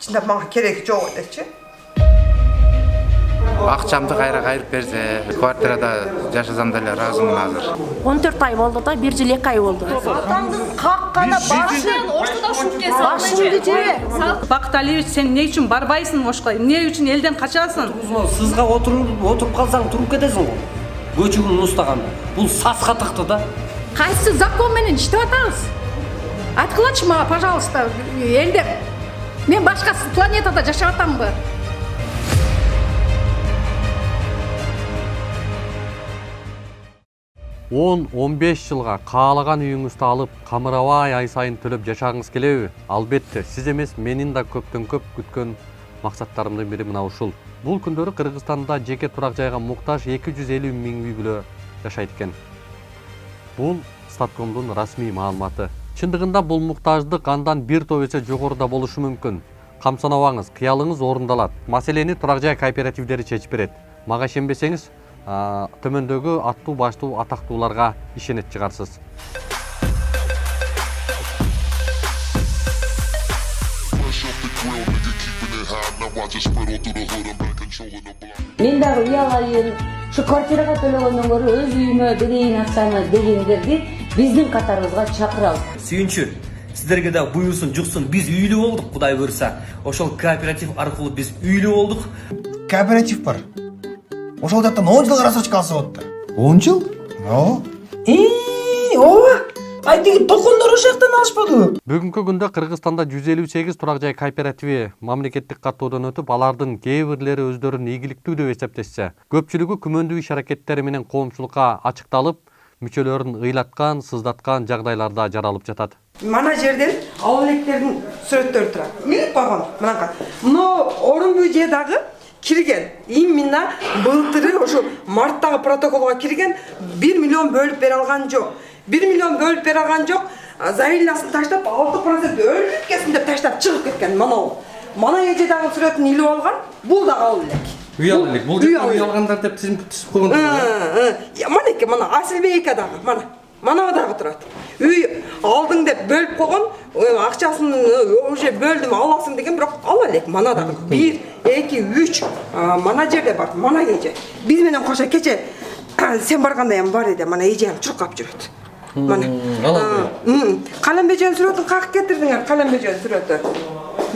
чындап мага кереги жок элечи. Акчамды кайра кайрып берсе, квартирада жашасам деле ыраазымын азыр. 14 ай болду да, 1 жыл 2 ай болду. Атаңдын каккана башын Ошто ушуп келсе. башыңды же. Бакыт Алиевич, сен эмне үчүн барбайсың ошко? Эмне үчүн элден качасың? Сызга отуруп калсаң туруп кетесиң го. Көчүгүн устаганда. Бул саска тыкты да. Кайсы закон менен иштеп атабыз? Айткылачы мага, пожалуйста, элде. Мен башка планетада жашап атамбы? 10-15 жылга каалаган үйүңүздү алып, камырабай ай сайын төлөп жашагыңыз келеби? Албетте, сиз эмес, менин да көптөн көп күткөн максаттарымдын бири мына ушул. Бул күндөрү Кыргызстанда жеке турак жайга муктаж 250 миң үй бүлө жашайт экен. Бул Статкомдун расмий маалыматы. Чындыгында бул муктаждык андан бир топ эсе жогоруда болушу мүмкүн. Камсанабаңыз, кыялыңыз орундалат. Маселени турак жай кооперативдери чечип берет. Мага ишенбесеңиз, төмөндөгү аттуу баштуу атактууларга ишенет чыгарсыз. Мен дагы үй алайын, şu квартирага төлөгөндөн көрө өз үйүмө берейин акчаны дегендерди биздин катарыбызга чакырабыз. Сүйүнчү, сиздерге да буйрсун, жуксун. Биз үйлүү болдук, Кудай буйрса. Ошол кооператив аркылуу биз үйлүү болдук. Кооператив бар. Ошол жактан 10 жылга рассрочка алса болот. 10 жыл? Ооба. Айтыгы токондор ошол жактан алышпадыбы? Бүгүнкү күндө Кыргызстанда 158 турак жай кооперативи мамлекеттик каттоодон өтүп, алардын кээ бирлери өздөрүн ийгиликтүү деп эсептешсе, көпчүлүгү күмөндүү иш аракеттери менен коомчулукка ачыкталып, мүчөлөрүн ыйлаткан, сыздаткан жагдайларда жаралып жатат. Мана жерден ауыл электердин сүрөттөрү турат. Илип койгон мынакы. Мына орун бүйже дагы кирген. Именно былтыры ошо марттагы протоколго кирген 1 миллион бөлүп бере алган жок. 1 миллион бөлүп бере алган жок. Заявлениясын таштап 6% өлүп кетсин деп таштап чыгып кеткен. Мана эже дагы сүрөтүн илип алган. Бул дагы ауыл элек. Үй алып, бул үй алгандар деп тизим түзүп койгон. Манеке, мана Асылбек дагы, мана дагы турат. Үй алдың деп бөлүп койгон, акчасын уже бөлдүм аласың деген, бирок ала элек. Мана дагы 1, 2, 3 мана жерде бар, мана эже. Биз менен кошо кече сен барганда эми бар эди, мана эжем чуркап жүрөт. Мана. Калембежен сүрөтүн как кетирдиңер, Калембежен сүрөтү.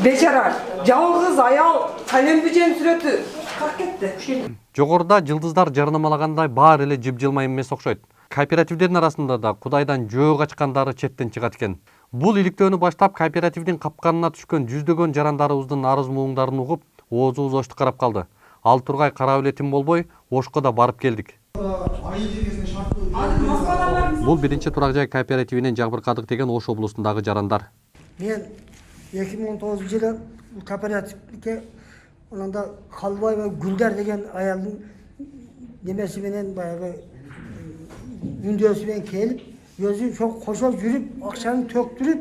Бечара, жалгыз аял Калембежен сүрөтү как кетти? Жогоруда жылдыздар жарнамалагандай баары эле жып-жылмайым эмес окшойт. Кооперативдердин арасында да Кудайдан жөө качкандары четтен чыгат экен. Бул иликтөөнү баштап кооперативдин капканына түшкөн жүздөгөн жарандарыбыздын арыз мууңдарын угуп, оозубуз очту карап калды. Ал тургай карап элетим болбой, Ошко да барып келдик. Бул биринчи турак жай кооперативинен жабыркадык деген Ош облусундагы жарандар. Мен 2019-жылы кооперативге онда Халбаева Гүлдар деген аялдын немеси менен баягы үндөөсү менен келип, өзү ошо кошо жүрүп, акчаны төктүрүп,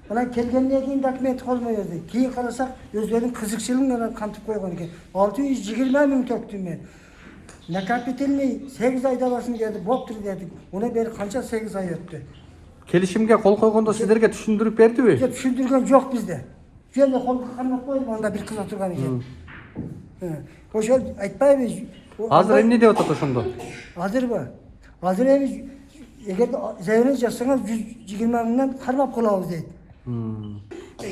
анан келгенден кийин документ колмо берди. Кийин карасак, өздөрүнүн кызыкчылыгы менен кантип койгон экен. 620 миң төктүм мен. Накопительный 8 айда аласың деди, боптур дедик. Уна бери канча 8 ай өттү. Келишимге кол койгондо сиздерге түшүндүрүп бердиби? Түшүндүргөн жок бизде. Жөн колго кармап коюп, анда бир кыз отурган экен. Ошол айтпайбыз. Азыр эмне деп атат ошондо? Азырбы? Азыр эми эгер заявление жазсаңар 120 мыңдан кармап калабыз дейт.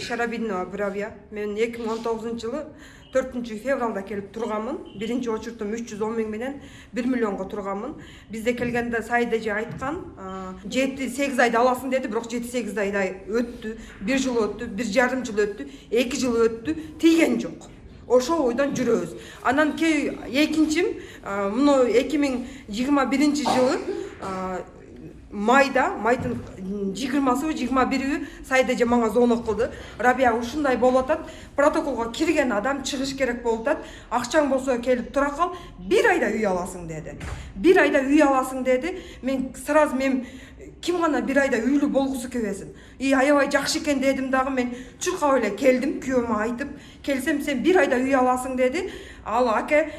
Шарабинова Буравия. Мен 2019-жылы 4 февралда келип турганмын. Биринчи очуртум 310 миң менен 1 миллионго турганмын. Бизде келгенде Сайдеже айткан, 7-8 айда аласың деди, бирок 7-8 айда өттү, 1 жыл өттү, 1,5 жыл өттү, 2 жыл өттү, тийген жок. Ошо ойдон жүрөбүз. Анан экинчим, муну 2021-жылы майдын 20-21 Сайдеже мага звонок кылды. Рабия, ушундай болуп атат. Протоколго кирген адам чыгыш керек болуп атат. Акчаң болсо келип тура кал. 1 айда үй аласың деди. 1 айда үй аласың деди. Мен сразу ким гана 1 айда үйлүү болгусу келбесин. Аябай жакшы экен дедим дагы, мен чуркап эле келдим, күйөөмө айтып, келсем сен 1 айда үй аласың деди. Ал аке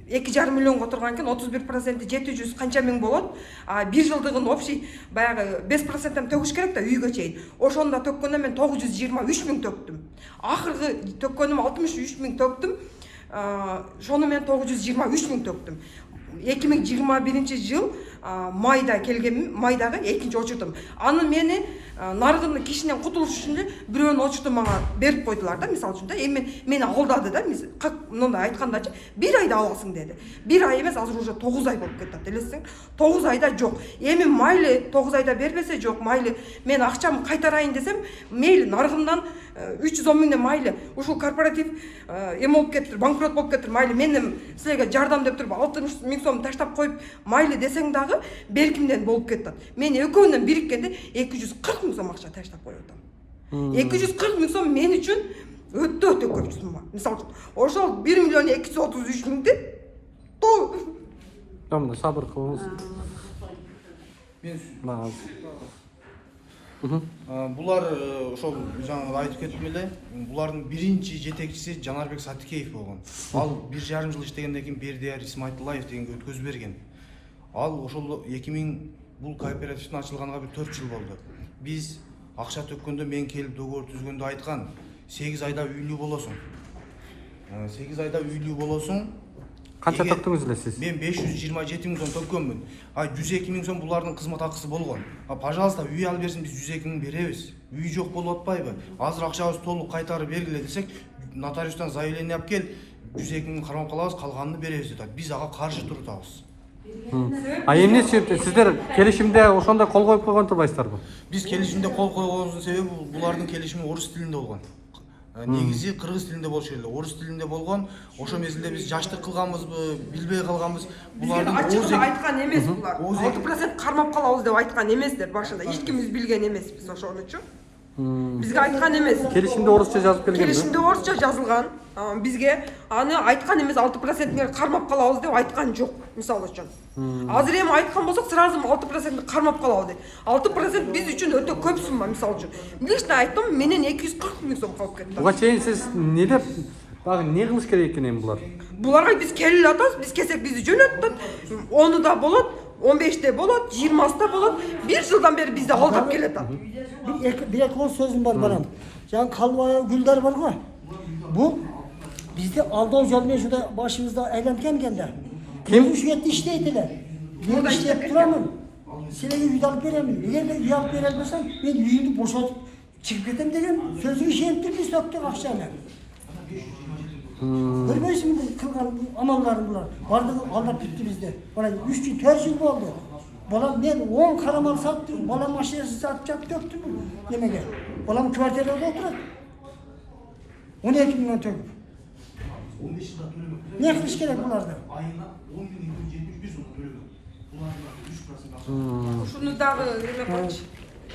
2,5 миллионго турган экен, 31% 700 канча миң болот. А 1 жылдыгын общий баягы 5%тан төгүш керек да үйгө чейин. Ошондо төккөндө мен 923 миң төктүм. Акыркы төккөнүм 63 миң төктүм. Шону мен 923 миң төктүм. 2021 жыл майда келгенмин, майдагы экинчи очурдум. Аны мени нарыгын кишинен кутулуш үчүн бирөөнүн очуртун мага берип койдулар да, мисалы үчүн да. Мени алдады да, мындай айткандачы, 1 айда аласың деди. 1 ай эмес, азыр уже 9 ай болуп кетти, элестең. 9 айда жок. Эми майлы 9 айда бербесе жок, майлы мен акчамды кайтарайын десем, мейли нарыгымдан 310 миңден майлы ушул корпоратив эме болуп кеттир, банкрот болуп кеттир, майлы мен силерге жардам деп туруп 60 миң сом таштап коюп майлы десең дагы беркимден болуп кетет. Мен экөөнөн бириккенде 240 миң сом акча таштап коюп атам. 240 миң сом мен үчүн өтө көп сумма. Мисалы үчүн ошол 1 миллион 233 миңди Тамда сабыр кылыңыз. Булар ошол жаңы айтып кеттим эле. Булардын биринчи жетекчиси Жанарбек Сатикеев болгон. Ал 1,5 жыл иштегенден кийин Бердияр Исмайтылаев дегенге өткөзүп берген. Ал ошол 2000 бул кооперативдин ачылганга бир 4 жыл болду. Биз акча төккөндө мен келип договор түзгөндө айткан 8 айда үйлүү болосуң. 8 айда үйлүү болосуң. Канча төктүңүз эле сиз? Мен 527 миң сом төккөнмүн. 102 миң сом булардын кызмат акысы болгон. Пожалуйста, үй алып берсин, биз 102 миң беребиз. Үй жок болуп атпайбы? Азыр акчабызды толук кайтарып бергиле десек, нотариустан заявление алып кел, 102 миң кармап калабыз, калганын беребиз деп. Биз ага каршы турабыз. Эмне себептен сиздер келишимде ошондой кол коюп койгон турбайсыздарбы? Биз келишимде кол койгонубуздун себеби булардын келишими орус тилинде болгон. Негизи кыргыз тилинде болушу керек. Орус тилинде болгон. Ошо мезгилде биз жаштык кылганбызбы, билбей калганбыз. Булардын ачык айткан эмес булар. 6% кармап калабыз деп айткан эместер башында. Эч кимибиз билген эмеспиз ошонучу. Бизге айткан эмес. Келишимде орусча жазып келген. Келишимде орусча жазылган. Бизге аны айткан эмес, 6%ге кармап калабыз деп айткан жок, мисалы үчүн. Азыр эми айткан болсок, сразу 6%ге кармап калабыз дейт. 6% биз үчүн өтө көп сумма, мисалы үчүн. Лично айттым, менен 240 миң сом калып кетти. Буга чейин сиз не деп, багы не кылыш керек экен эми булар? Буларга биз келип атабыз, биз келсек бизди жөнөттүт. 10 да болот, 15-те болот, 20-та болот. 1 жылдан бери бизди алдап келет. Bir ek sözüm var bana. Yani Kalvaya Güldar var mı? Bu bizde aldığın yolmaya şurada başımızda eğlenken geldi. Kim? Şu yetti işteydiler. Ben işleyip duramam. Size üye alıp veremem. Eğer de üye alıp veremezsen ben üyümü boşaltıp çıkıp gideyim dedim. Sözümü işleyip biz söktük akşamlar. Görmüyorsun bu kılgan amallarım bunlar. Vardı Allah bitti bizde. Bana 3 gün 4 yıl oldu. Balam ben 10 karamal sattım, balam maşinesi satacak döktüm yemeğe. Balam kvarterde oturup 12 milyon töküp. Ne kılış gerek bunlarda? Ayına 10.271 сом төлөгөн. Булардын 3% Ушуну дагы эме кылчы.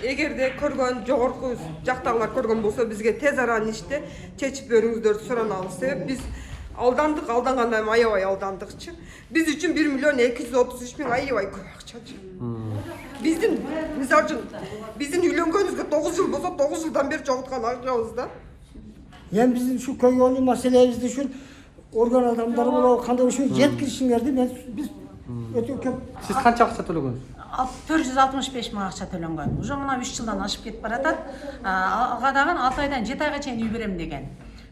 Эгерде көргөн жогорку жактагылар көргөн болсо бизге тез арада иште чечип бериңиздерди суранабыз. Себеп биз алдандык, алдангандай аябай алдандыкчы. Биз үчүн 1 миллион 233 миң аябай көп акчачы. Биздин, мисалы үчүн, биздин үйлөнгөнүбүзгө 9 жыл болсо, 9 жылдан бери жоготкан акчабыз да. Yani bizim şu köy yolu meselelerimizde şu organ adamları bula kanda şu yetkilişinlerdi biz öte köp. Siz kança акча төлөгөнсүз? 465 миң акча төлөнгөн. Уже мына 3 жылдан ашып кетип баратат. Ага дагы 6 айдан 7 айга чейин үй берем деген.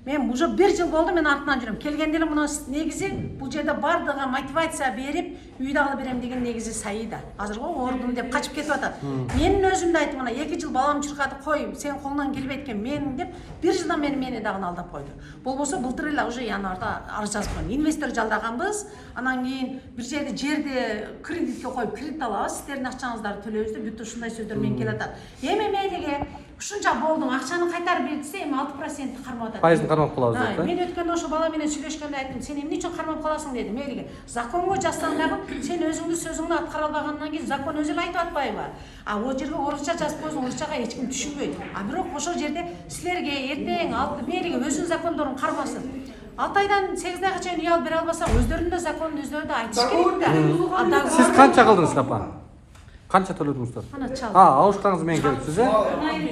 Мен уже 1 жыл болду, мен артынан жүрөм. Келгенде эле мына негизи бул жерде бардыгы мотивация берип, үйдө алып берем деген негизи сайда. Азыркы ордум деп качып кетип атат. Менин өзүм да айттым, мына 2 жыл балам чуркатып кой, сен колуңдан келбейт экен мен деп 1 жылдан бери мени дагы алдап койду. Болбосо былтыр эле уже январда арыз жазып койдум. Инвестор жалдаганбыз, анан кийин бир жерде кредитке коюп кредит алабыз, сиздердин акчаңыздарды төлөйбүз деп бүт ушундай сөздөр менен келатат. Эми мейлиге ушунча болдум, акчаны кайтарып бер десе, эми 6% кармап атат. Пайызын кармап калабыз деп. Мен өткөндө ошо бала менен сүйлөшкөндө айттым, сен эмне үчүн кармап каласың дедим. Мейлиге законго жазсаң дагы сен өзүңдүн сөзүңдү аткара албагандан кийин закон өзү эле айтып атпайбы? Ал жерге орусча жазып койсоң, орусчага эч ким түшүнбөйт. Бирок ошол жерде силерге эртең мейлиге өзүнүн закондорун кармасын. 6 айдан 8 айга чейин үй алып бере албаса, өздөрүнүн да законун өздөрү да айтыш керек да. Siz kança kıldınız kapan? Канча төлөдүңүздөр? Ана чал. Ауышканыңыз менен келипсиз,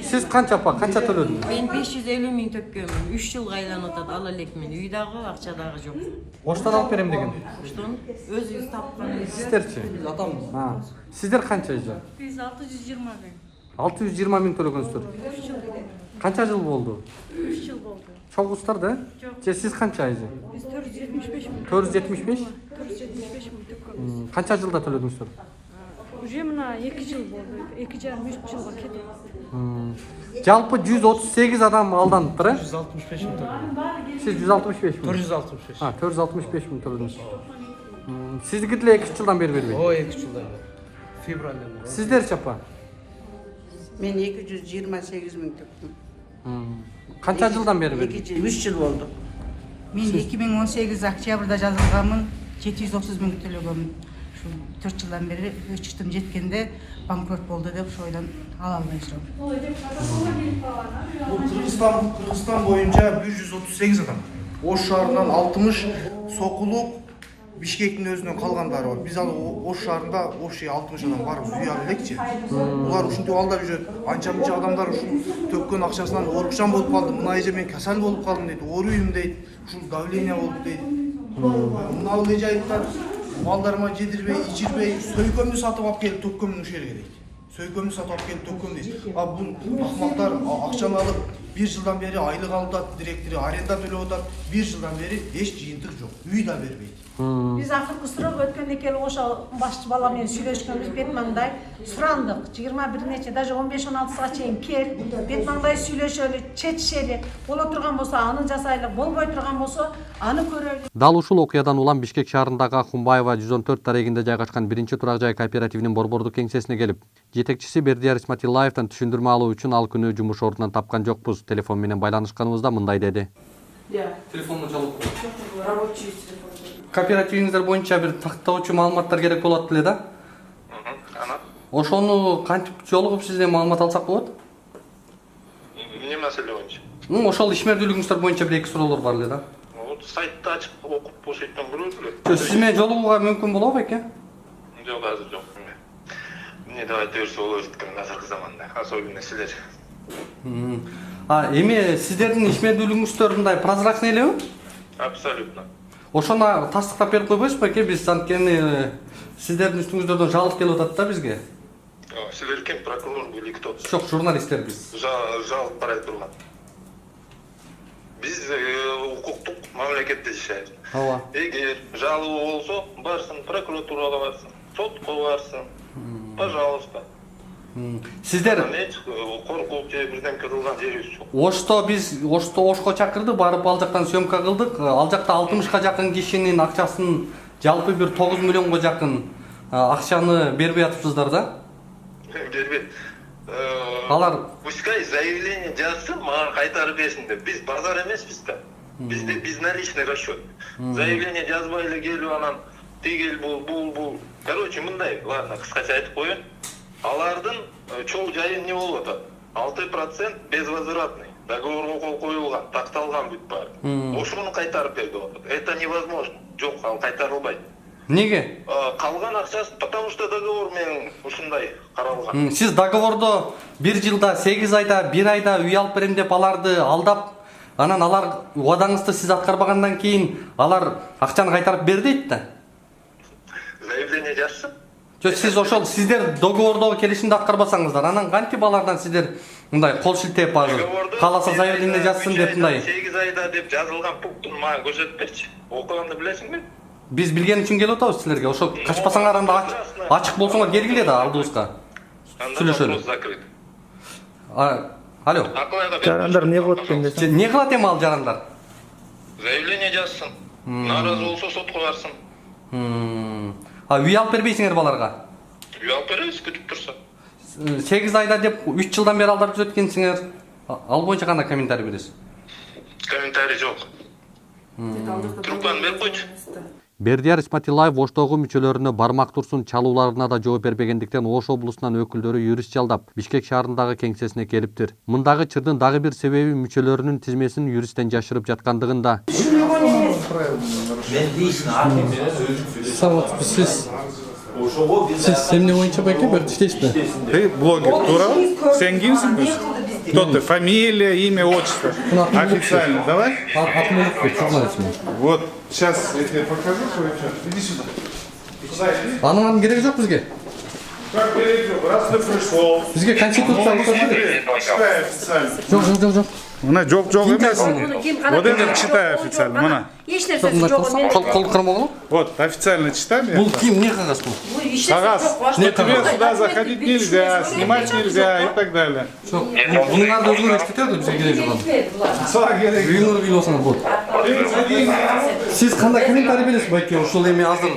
Сиз канча апа, канча төлөдүңүз? Мен 550 миң төккөнмүн. 3 жыл айланып атат, ала элекмин. Үй дагы, акча дагы жок. Оштон алып берем деген. Оштон өзүбүз тапкан үйдө. Сиздерчи? Сиздер канча үйдө? Биз 620 миң. 620 миң төлөгөнсүздөр. Канча жыл болду? 3 жыл болду. Чогуңуздар да? Же сиз канча айжы? Биз 475 миң. 475? 475 миң төккөнбүз. Канча жылда төлөдүңүздөр? Уже мына 2 жыл болду. 2,5-3 жылга кетип. Жалпы 138 адам алданыптыр, 165 миң төлөдүм. Сиз 165 миң. 465. 465 миң төлөдүңүз. Сиздики деле 2 жылдан бери бербейт. О, 2 жылдан бери. Февралдан. Сиздерчи апа? Мен 228 миң төктүм. Канча жылдан бери бербейт? 3 жыл болду. Мен 2018 октябрда жазылганмын, 730 миң төлөгөнмүн. Şu 4 жылдан бери өчүртүм жеткенде банкрот болду деп ошойдон ала албай жүрөм. Бул Кыргызстан боюнча 138 адам. Ош шаарынан 60, Сокулук, Бишкектин өзүнөн калгандары бар. Биз ал Ош шаарында Ош 60 адам барбыз, үй ала элекчи. Булар ушинтип алдап жүрөт. Анча-мынча адамдар ушул төккөн акчасынан оорукчан болуп калды. Мына эже мен касал болуп калдым дейт. Ооруйм дейт. Ушул давление болуп дейт. Мына эже айттар, балдарыма жедирбей, ичирбей, сөйкөмдү сатып алып келип төккөмүн ушул жерге дейт. Сөйкөмдү сатып алып келип төккөм дейт. Бул акмактар акчаны алып 1 жылдан бери айлык алып атат, директори аренда төлөп атат. 1 жылдан бери эч жыйынтык жок. Үй да бербейт. Биз акыркы срок өткөндө келип ошо башчы бала менен сүйлөшкөнбүз, бет маңдай сурандык. 21 нече, даже 15-16 чейин кел, бет маңдай сүйлөшөлү, чечишели. Боло турган болсо аны жасайлы, болбой турган болсо аны көрөлү. Дал ушул окуядан улам Бишкек шаарындагы Ахунбаева 114 дарегинде жайгашкан 1-турак жай кооперативинин борбордук кеңсесине келип, жетекчиси Бердияр Исматиллаевден түшүндүрмө алуу үчүн ал күнү жумуш ордунан тапкан жокпуз. Телефон менен байланышканыбызда мындай деди. Телефонду чалып кой. Рабочий телефон. Кооперативиңиздер боюнча бир тактоочу маалыматтар керек болот эле да? Ошону кантип жолугуп сизден маалымат алсак болот? Эмне маселе боюнча? Ошол ишмердүүлүгүңүздөр боюнча бир эки суроолор бар эле да. Сайтты ачып окуп ошондон көрөбүз эле. Сиз менен жолугууга мүмкүн болобу экен? Жок, азыр жок. Эмне деп айта берсе болот экен азыркы заманда, особенно силер. Эми сиздердин ишмердүүлүгүңүздөр мындай прозрачный элеби? Абсолютно. Ошону тастыктап берип койбойсузбу эке? Биз анткени сиздердин үстүңүздөрдөн жалоб келип атат да бизге. Силер ким, прокурор беле кто? Жок, журналисттер биз. Жалып барай турган. Биз укуктук мамлекетте жашайбыз. Ооба. Эгер жалобы болсо, барсын прокуратурага барсын, сотко барсын. Пожалуйста. Сиздер коркуп же бирдемке кылган жерибиз жок. Ошко чакырды, барып ал жактан съемка кылдык. Ал жакта 60га жакын кишинин акчасын жалпы бир 9 миллионго жакын акчаны бербей атыпсыздар да? Бербейт. Алар Пускай заявление жазсын, мага кайтарып берсин деп. Биз базар эмеспиз да. Бизде безналичный расчет. Заявление жазбай эле келип анан тигил бул. Короче, мындай, ладно, кыскача айтып коеюн. Алардын чоң жайы эмне болуп атат? 6% безвозвратный. Договорго кол коюлган, такталган бүт баары. Ошону кайтарып бер деп атат. Это невозможно. Жок, ал кайтарылбайт. Неге? Калган акчасы, потому что договор менен ушундай каралган. Сиз договордо 1 жылда 8 айда 1 айда үй алып берем деп аларды алдап, анан алар убадаңызды сиз аткарбагандан кийин алар акчаны кайтарып бер дейт да. Заявление жазсын. Жок, сиз ошол сиздер договордогу келишимди аткарбасаңыздар, анан кантип алардан сиздер мындай кол шилтеп азыр кааласа заявление жазсын деп мындай 8 айда деп жазылган пунктун мага көрсөтүп берчи. Окуганды билесиңби? Биз билген үчүн келип атабыз силерге. Ошо качпасаңар анда ачык болсоңор келгиле да алдыбызга. Сүйлөшөлү. Алло. Жарандар эмне кылат экен десе? Не кылат эми ал жарандар? Заявление жазсын. Наразы болсо сотко барсын. Үй алып бербейсиңер баларга? Үй алып беребиз, күтүп турса. 8 айда деп 3 жылдан бери алдарып жүрөт экенсиңер. Ал боюнча кандай комментарий бересиз? Комментарий жок. Трубканы берип койчу. Бердияр Исматиллаев Оштогу мүчөлөрүнө бармак турсун чалууларына да жооп бербегендиктен Ош облусунан өкүлдөрү юрист жалдап Бишкек шаарындагы кеңсесине келиптир. Мындагы чырдын дагы бир себеби мүчөлөрүнүн тизмесин юристтен жашырып жаткандыгында. Сіз Siz emне боюнча байке бир иштейсизби? Блогер, тура? Sen kimsin? Кто ты? Фамилия, имя, отчество. Официально, давай. Атым Эликбек, журналистмин. Вот, сейчас я тебе покажу кое-что. Иди сюда. Сюда иди. Анын кереги жок бизге. Как перейдем? Раз ты пришел. Бизге конституция Смотри, читай официально. Жок. Мына жоқ емес. Вот это читай официально, мына. Кол кырмаган? Вот, официально читай. Бул ким, эмне кагаз бул? Кагаз. Тебе сюда заходить нельзя, снимать нельзя и так далее. Жок. Бунун арды өзгөрүп кетет бизге кереги жок. Сага керек. Үйүңөр бийлосоңуз болот. Сиз кандай комментарий бересиз байке ушул эми азыр?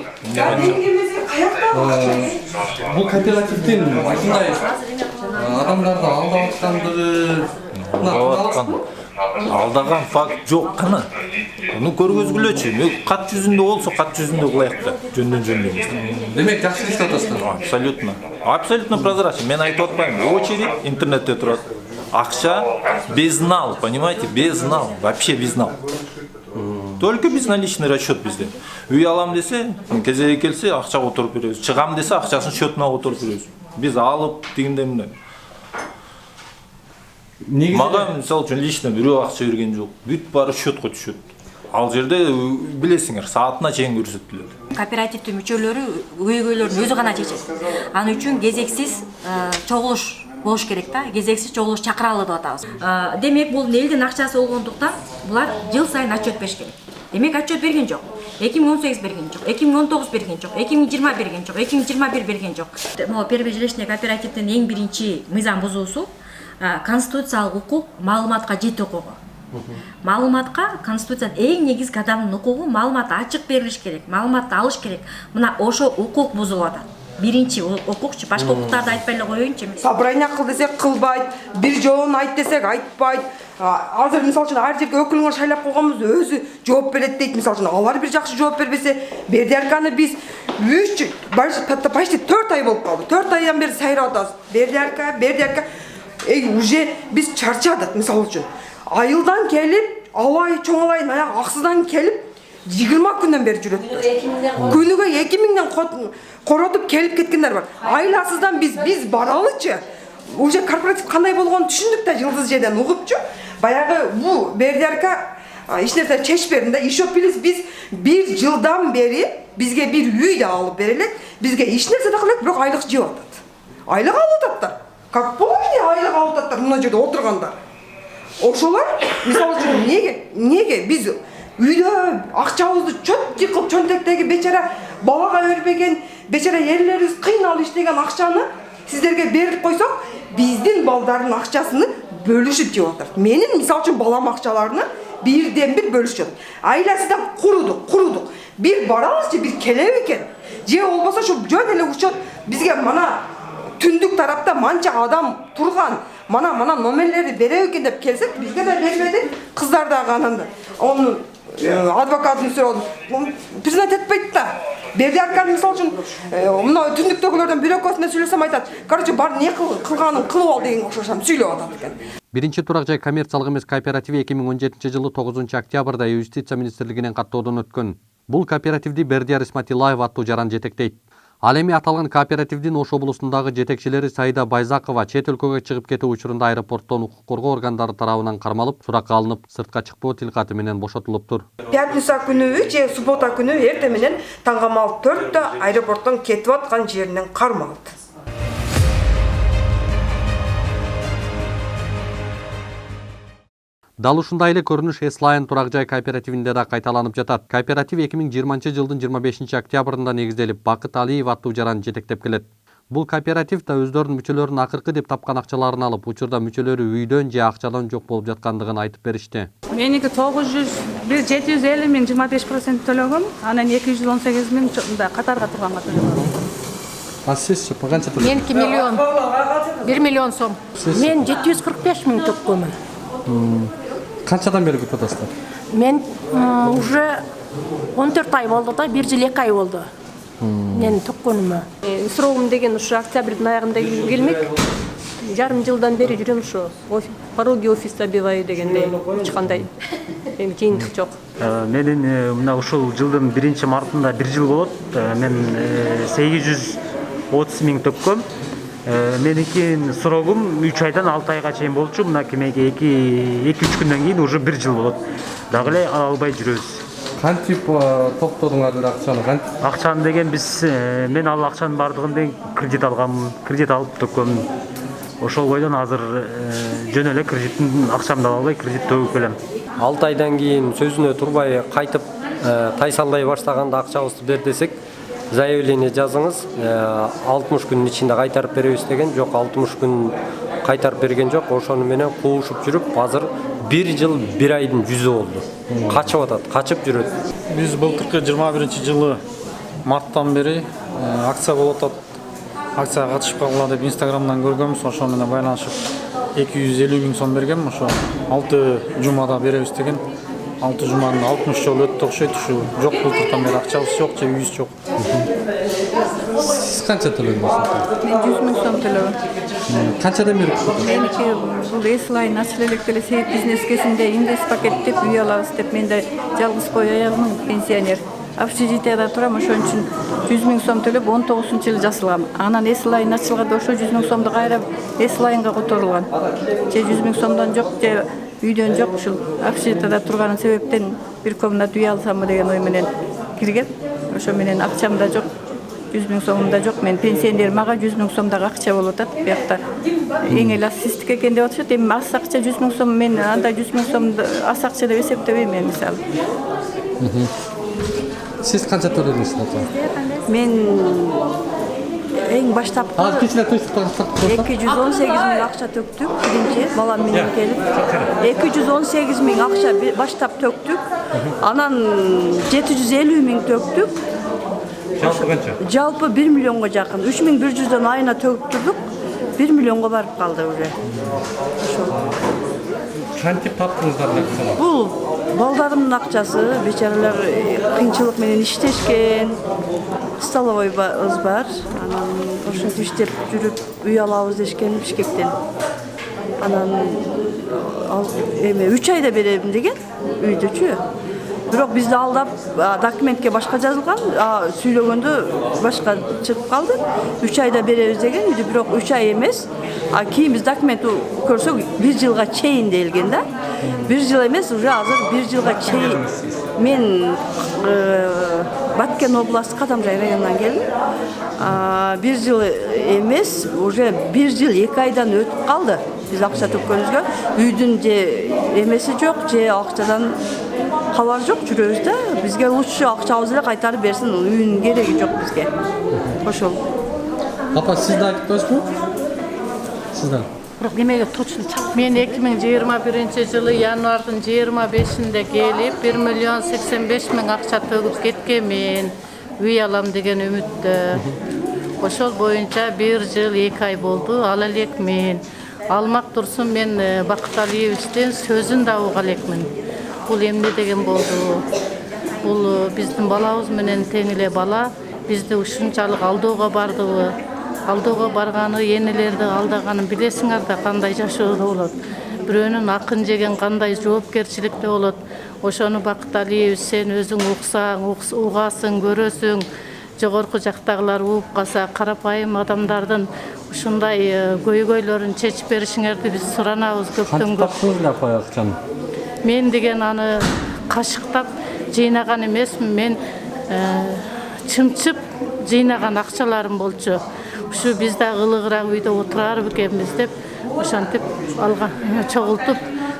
Бул кооперативдин ушундай адамдарды алдап аткандыгы алдаган факт жок кана. Муну көргөзгүлөчү. Кат жүзүндө болсо кат жүзүндө кылайык да. Жөндөн. Демек жакшы иштеп атасыздар. Абсолютно. Абсолютно прозрачно. Мен айтып атпайм. Очередь интернетте турат. Акча безнал, понимаете? Безнал. Вообще безнал. Только безналичный расчет bizde. Үй алам десе, кезеге келсе акча отуруп беребиз. Чыгам десе акчасын счетуна отуруп беребиз. Биз алып дегенде эмне? Мага мисалы үчүн лично бирөө акча берген жок. Бүт баары счетко түшөт. Ал жерде билесиңер, саатына чейин көрсөтүлөт. Кооперативдин мүчөлөрү өйгөйлөрдүн өзү гана чечет. Аны үчүн кезексиз чогулуш болуш керек да. Кезексиз чогулуш чакыралы деп атабыз. Демек бул элдин акчасы болгондуктан булар жыл сайын отчет бериш керек. Демек отчет берген жок. 2018 берген жок, 2019 берген жок, 2020 берген жок, 2021 берген жок. Могу первый жилищный кооперативдин эң биринчи мыйзам бузуусу конституциялык укук маалыматка жетүү укугу. Маалыматка конституцияда эң негизги адамдын укугу маалымат ачык берилиш керек, маалыматты алыш керек. Мына ошо укук бузулуп атат. Биринчи укукчу, башка укуктарды айтпай эле коеюнчу. Собрание кыл десек кылбайт, бир жолун айт десек айтпайт. Азыр мисалы үчүн ар жерге өкүлүңөр шайлап койгонбуз, өзү жооп берет дейт. Мисалы үчүн алар бир жакшы жооп бербесе, Бердиярканы биз почти 4 ай болуп калды. 4 айдан бери сайрап атабыз. Бердиярка. Уже биз чарчадык мисалы үчүн. Айылдан келип, алай чоңалайын аяк аксыдан келип 20 күндөн бери жүрөт. Күнүгө 2000ден коротуп келип кеткендер бар. Айласыздан биз баралычы. Уже корпоратив кандай болгонун түшүндүк да жылдыз жерден угупчу. Баягы бу Бердиярка эч нерсе чечпедин да. Еще биз бир жылдан бери бизге бир үй да алып берелек. Бизге эч нерсе да кылат, бирок айлык жеп атат. Айлык алып ататтар. Как помните, айлык алып ататтар мына жерде отургандар. Ошолор мисалы үчүн неге биз үйдө акчабызды чөттү кылып чөнтөктөгү бечара балага бербеген, бечара эрлерибиз кыйналып иштеген акчаны сиздерге берип койсок, биздин балдардын акчасын бөлүшүп жеп атат. Менин мисалы үчүн балам акчаларını бирден бир бөлүшүп жатат. Айласыдан курудук. Бир барабызчы, бир келеби экен. Же болбосо ушу жөн эле учет бизге мана түндүк тарапта манча адам турган, мана номерлерди береби экен деп келсек, бизге да бербеди. Кыздар дагы анан onu advokatın söyledim. Priznat etmeydi da. Бердиярканы мисалы үчүн мына түндүктөгүлөрдөн бирөө көзүнө сүйлөсөм айтат. Короче, бар не кылганын кылып ал деген окшошам сүйлөп атат экен. Биринчи турак жай коммерциялык эмес кооперативи 2017-жылы 9 октябрда Юстиция министрлигинен каттоодон өткөн. Бул кооперативди Бердияр Исматилаев аттуу жаран жетектейт. Ал эми аталган кооперативдин Ош облусундагы жетекчилери Саида Байзакова чет өлкөгө чыгып кетүү учурунда аэропорттон укук коргоо органдары тарабынан кармалып, суракка алынып, сыртка чыкпоо тилкаты менен бошотулуптур. Пятница күнү же суббота күнү эрте менен таңгамал 4-тө аэропорттон кетип аткан жеринен кармалды. Дал ушундай эле көрүнүш Эслайн турак жай кооперативинде да кайталанып жатат. Кооператив 2020-жылдын 25 октябрында негизделип, Бакыт Алиев аттуу жаран жетектеп келет. Бул кооператив да өздөрүнүн мүчөлөрүнүн акыркы деп тапкан акчаларын алып, учурда мүчөлөрү үйдөн же акчадан жок болуп жаткандыгын айтып беришти. Меники 750 миң 25% төлөгөм, анан 218 миң катарга турганга төлөгөм. А сиз канча төлөдүңүз? Меники миллион. 1 миллион сом. Мен 745 миң төккөм. Канчадан бери күтүп атасыздар? Мен уже 14 ай болду да, 1 жыл 2 ай болду. Мен төккөнүмө. Срогум деген ушу октябрдын аягында келмек. Жарым жылдан бери жүрөм ушу. Пороги офиста биваю дегенде эч кандай кыйындык жок. Менин мына ушул жылдын 1-мартында 1 жыл болот. Мен 800 30 миң төккөм. Меники срогум 3 айдан 6 айга чейин болчу. Мына кемеге 2-3 күндөн кийин уже 1 жыл болот. Дагы эле ала албай жүрөбүз. Кантип токтодуңар акчаны? Акчаны деген биз мен ал акчанын бардыгын деген кредит алганмын. Кредит алып төккөм. Ошол бойдон азыр жөн эле кредиттин акчамды ала албай кредит төгүп келем. 6 айдан кийин сөзүнө турбай кайтып тайсалдай баштаганда акчабызды бер десек, заявление жазыңыз, 60 күнүн ичинде кайтарып беребиз деген. Жок, 60 күн кайтарып берген жок. Ошону менен куушуп жүрүп, азыр 1 жыл 1 айдын жүзү болду. Качып атат, качып жүрөт. Биз былтыркы 21-жылы марттан бери акция болуп атат. Акцияга катышып калгыла деп Instagramдан көргөнбүз. Ошо менен байланышып 250 миң сом бергем. Ошо 6 жумада беребиз деген. 6 жуманын 60 жолу өттү окшойт. Ушу жок, былтыртан бери акчабыз жок, же үйүбүз жок. Siz kança төлөдүңүз? Мен 100 миң сом төлөгөм. Канчадан бери? Меники бул эслайн ачыл электере сейит бизнес кезинде инвест пакет деп үй алабыз деп, мен да жалгыз бой аягымын, пенсионер. Общежитияда турам, ошон үчүн 100 миң сом төлөп 19-жылы жасалгам. Анан эслайн ачылганда ошо 100 миң сомду кайра эслайнга которулган. Же 100 миң сомдон жок, же үйдөн жок, ушул общежитияда турган себептен бир комнат үй алсамбы деген ой менен киргем. Ошо менен акчам да жок. 100 миң сомум да жок. Мен пенсионер, мага 100 миң сомдагы акча болуп атат. Биякта эң эле ассистик экен деп атышат. Эми аз акча 100 миң сом, мен анда 100 миң сомду аз акча деп эсептебейм мен мисалы. Siz kança төлөдүңүз? Мен эң баштапкы 218 миң акча төктүк. Биринчи балам менен келип 218 миң акча баштап төктүк. Анан 750 миң төктүк. Жалпы канча? Жалпы 1 миллионго жакын. 3100дөн айына төгүп турдук. 1 миллионго барып калды уже. Кантип таптыңыздар акчаны? Бул балдарымдын акчасы, бечаралар кыйынчылык менен иштешкен. Столовойбуз бар. Анан ошентип иштеп жүрүп үй алабыз дешкен Бишкектен. Анан эми 3 айда берем деген үйдөчү. Бирок бизди алдап документке башка жазылган, сүйлөгөндө башка чыгып калды. 3 айда беребиз деген үйдү, бирок 3 ай эмес. Кийин биз документ көрсөк 1 жылга чейин делген да. 1 жыл эмес, уже азыр 1 жылга чейин. Мен Баткен областы Кадамжай районунан келдим. 1 жыл эмес, уже 1 жыл 2 айдан өтүп калды. Биз акча төккөнүбүзгө үйдүн же эмеси жок, же акчадан кабар жок, жүрөбүз да. Бизге лучше акчабызды эле кайтарып берсин, үйүнүн кереги жок бизге. Ошол. Апа, сиз да айтпайсызбы? Сиздан. Бирок немеге точно чак. Мен 2021-жылы январдын 25-inde келип 1 миллион 85 миң акча төгүп кеткенмин. Үй алам деген үмүттө. Ошол боюнча 1 жыл 2 ай болду, ала элекмин. Алмак турсун, мен Бакыт Алиевичтен сөзүн да уга элекмин. Бул эмне деген болду? Бул биздин балабыз менен тең эле бала. Бизди ушунчалык алдоого бардыбы? Алдоого барганы, энелерди алдаганын билесиңер да, кандай жашоодо болот. Бирөөнүн акын жеген кандай жоопкерчиликте болот. Ошону Бакыт Алиевич сен өзүң уксаң, угасың, көрөсүң. Жогорку жактагылар ууп калса, карапайым адамдардын ушундай көйгөйлөрүн чечип беришиңерди биз суранабыз көптөн көп. Мен деген аны кашыктап жыйнаган эмесмин. Мен чымчып жыйнаган акчаларым болчу. Ушу биз да ылыгыраак үйдө отурар бекенбиз деп ошентип алган, чогултуп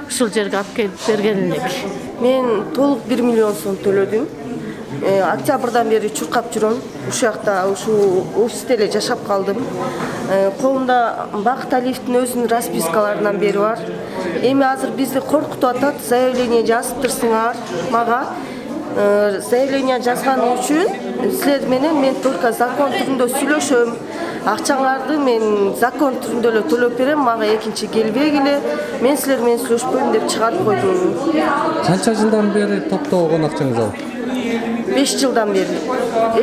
ушул жерге алып келип берген элек. Мен толук 1 миллион сом төлөдүм. Октябрдан бери чуркап жүрөм. Ушул жакта, ушул офисте эле жашап калдым. Колумда Бакыт Алиевдин өзүнүн распискаларынан бери бар. Эми азыр бизди коркутуп атат, заявление жазып турсуңар мага. Заявление жазган үчүн силер менен мен только закон түрүндө сүйлөшөм. Акчаңарды мен закон түрүндө эле төлөп берем, мага экинчи келбегиле. Мен силер менен сүйлөшпөйм деп чыгарып койдум. Канча жылдан бери токтогон акчаңыз ал? 5 жылдан бери.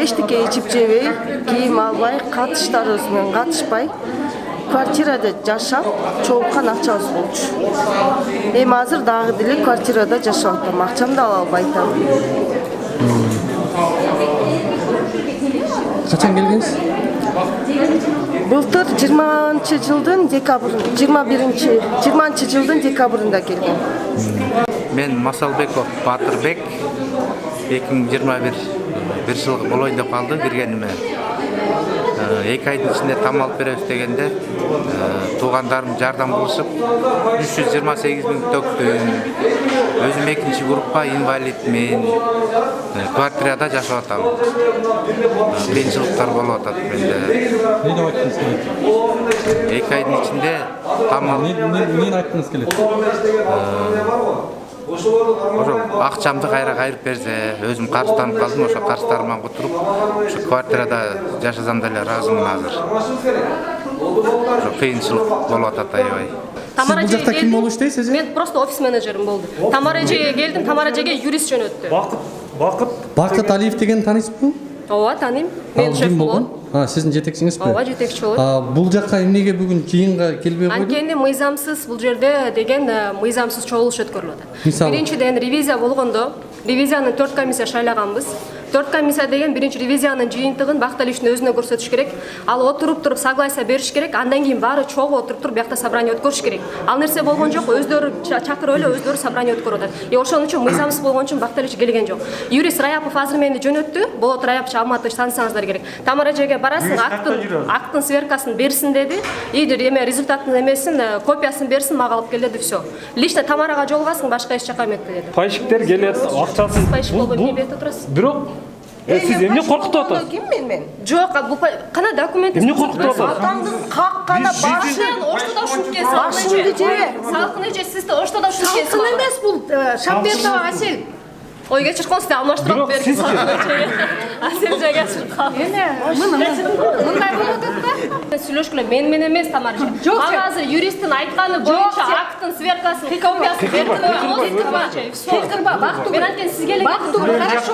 Эчтеке ичип жебей, кийим албай, катыштарыбыз менен катышпай, квартирада жашап, чогулткан акчабыз болчу. Эми азыр дагы деле квартирада жашап атам, акчамды ала албай атам. Качан келгенсиз? Былтыр 20-жылдын декабрында, 20-жылдын декабрында келген. Мен Масалбеков Батырбек 2021 bir жыл болайын деп қалды кіргеніме. 2 айдың ішінде там алып береміз дегенде туғандарым жардам болышып 328 мың төктім. Өзім 2-ші группа инвалидмен квартирада жашап атамын. Қиыншылықтар болып атады менде. Не деп айттыңыз келеді? 2 айдың ішінде там алып. Нені айттыңыз келеді? Ақшамды қайрып берсе, өзім қарызданып қалдым, ошо қарыздарыман құтырып, ошо квартирада жашасам деле разымын азыр. Ошо кыйынчылык болуп атат аябай. Тамара эжеге ким болуш дейсиз? Мен просто офис менеджерим болду. Тамара эжеге келдим, Тамара эжеге юрист жөнөттү. Бакыт Алиев деген таанысызбы? Ооба, тааныйм. Мен шеф болгон. Сиздин жетекчиңизби? Ооба, жетекчи болот. Бул жакка эмнеге бүгүн жыйынга келбей койду? Анткени мыйзамсыз бул жерде деген мыйзамсыз чогулуш өткөрүлүп атат. Биринчиден ревизия болгондо, ревизиянын 4 комиссия шайлаганбыз. 4 комиссия деген биринчи ревизиянын жыйынтыгын Бакталиевдин өзүнө көрсөтүш керек. Ал отуруп туруп согласие бериш керек. Андан кийин баары чогуу отуруп туруп биякта собрание өткөрүш керек. Ал нерсе болгон жок. Өздөрү чакырып эле өздөрү собрание өткөрүп атат. Ошон үчүн мыйзамсыз болгон үчүн Бакталиевич келген жок. Юрист Раяпов азыр мени жөнөттү. Болот Раяпов Алматы танысаңыздар керек. Тамара эжеге барасың, актын сверкасын берсин деди. Ийдир эме результаттын эмесин, копиясын берсин, мага алып кел деди, всё. Лично Тамарага жолугасың, башка эч жака эметти деди. Пайшиктер келет, акчасыз. Пайшик болбойт, эмнеге турасыз? Бирок сиз эмне коркутуп атасыз? Ким мен? Жок, бул кана документ. Эмне коркутуп атасыз? Атаңдын каккана башын оштода ушуткен салкын эже сизди оштода ушуткен. Салкын эмес бул Шамбетова Асел. Ой, кечиркон сизди алмаштырып берди. Асел жайга чыгып калды. Мындай болуп атат да. Сүйлөшкүлө мен эмес, Тамара эже. Мага азыр юристтин айтканы боюнча актын сверкасын, копиясын Кырба, бактыгүл. Мен анткени сизге эле Бактыгүл, хорошо.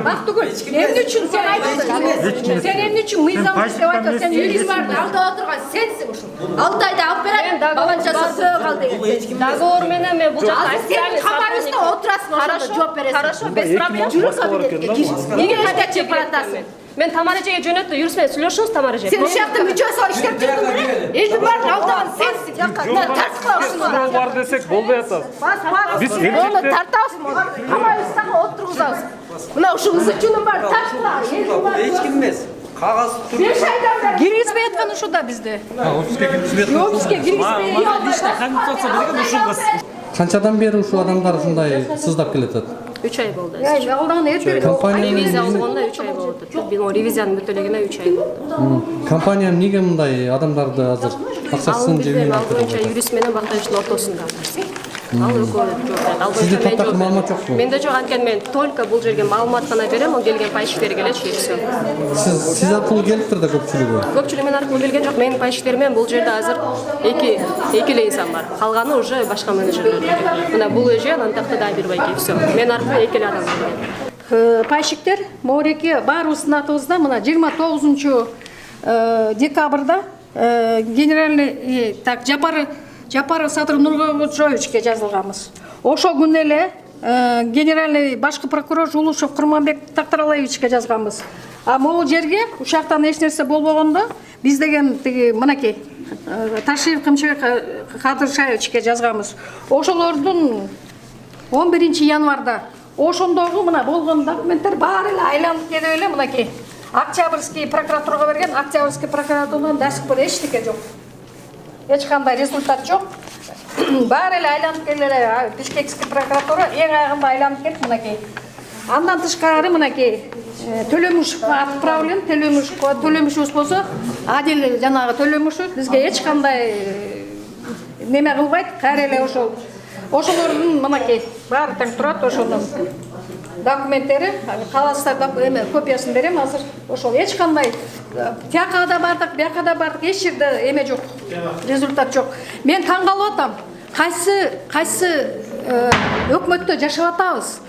Бактыгүл, эмне үчүн сен айттың? Сен эмне үчүн мыйзамсыз деп айтасың? Сен юрист барды, алдыга турган сенсиң ушул. 6 айда алып берем, балан жасасы кал деген. Договор менен мен бул жакта сен кабарыңызда отурасың, ошондо жооп бересиң. Хорошо, без проблем. Жүрүп кабинетке кир. Неге кабинетке баратасың? Мен Тамара эжеге жөнөттү, юрист менен сүйлөшүңүз, Тамара эже. Сен ушакта мүчөсү иштеп жүрдүң беле? Элдин баарын алдаган сенсиң. Тартып бар десек болбой атат. Биз оны тартабыз, камайыбызга отургузабыз. Мына ушул ызычунун баары тартыла. Эч ким эмес. Кагаз 5 айдан бери киргизбей аткан ушуда бизди. Офиске киргизбей аткан. Офиске киргизбей. Канчадан бери ушул адамдар ушундай сыздап келатат? 3 ай болду. Алдаган эртең. Ревизия болгондо 3 ай болду. Бул ревизиянын бүтөлөгүнө 3 ай болду. Компания эмнеге мындай адамдарды азыр акчасын жебей Ал боюнча юрист менен Бакталиевдин ортосунда. Ал экөө Сизде топтогу маалымат жокпу? Менде жок, анткени мен только бул жерге маалымат гана берем, ал келген пайшиктер келетчи, всё. Сиз аркылуу келиптир да көпчүлүгү. Көпчүлүгү мен аркылуу келген жок. Менин пайшиктери менен бул жерде азыр эки эле инсан бар. Калганы уже башка менеджерлер. Мына бул эже антакта да Бирбайки, всё. Мен аркылуу эки эле адам келген. Пайшиктер, могуреки баарыбыздын атыбызда мына 29 декабрда генеральный Жапаров Садыр Нургожоевичке жазылганбыз. Ошол күнү эле генеральный башкы прокурор Жулушев Курманбек Тактаралаевичке жазганбыз. А могу жерге ушактан эч нерсе болбогондо биз деген тиги мынакей Ташиев Кымчыбек Кадыршаевичке жазганбыз. Ошолордун 11 январда ошондогу мына болгон документтер баары эле айланып келип эле мынакей Октябрьский прокуратурага берген. Октябрьский прокуратурадан до сих пор эчтеке жок. Эч кандай результат жок. Баары эле айланып келип эле Бишкекский прокуратура эң айгында айланып келип мынакей. Андан тышкары мынакей Төлөмүшевке отправлен, Төлөмүшев болсо Адил жанагы Төлөмүшев бизге эч кандай неме кылбайт. Кайра эле ошолордун мынакей баары тең турат, ошонун документтери, каласыздар копиясын берем азыр. Ошол эч кандай тияка да бардык, бияка да бардык, эч жерде эме жок. Результат жок. Мен таң калып атам. Кайсы өкмөттө жашап атабыз.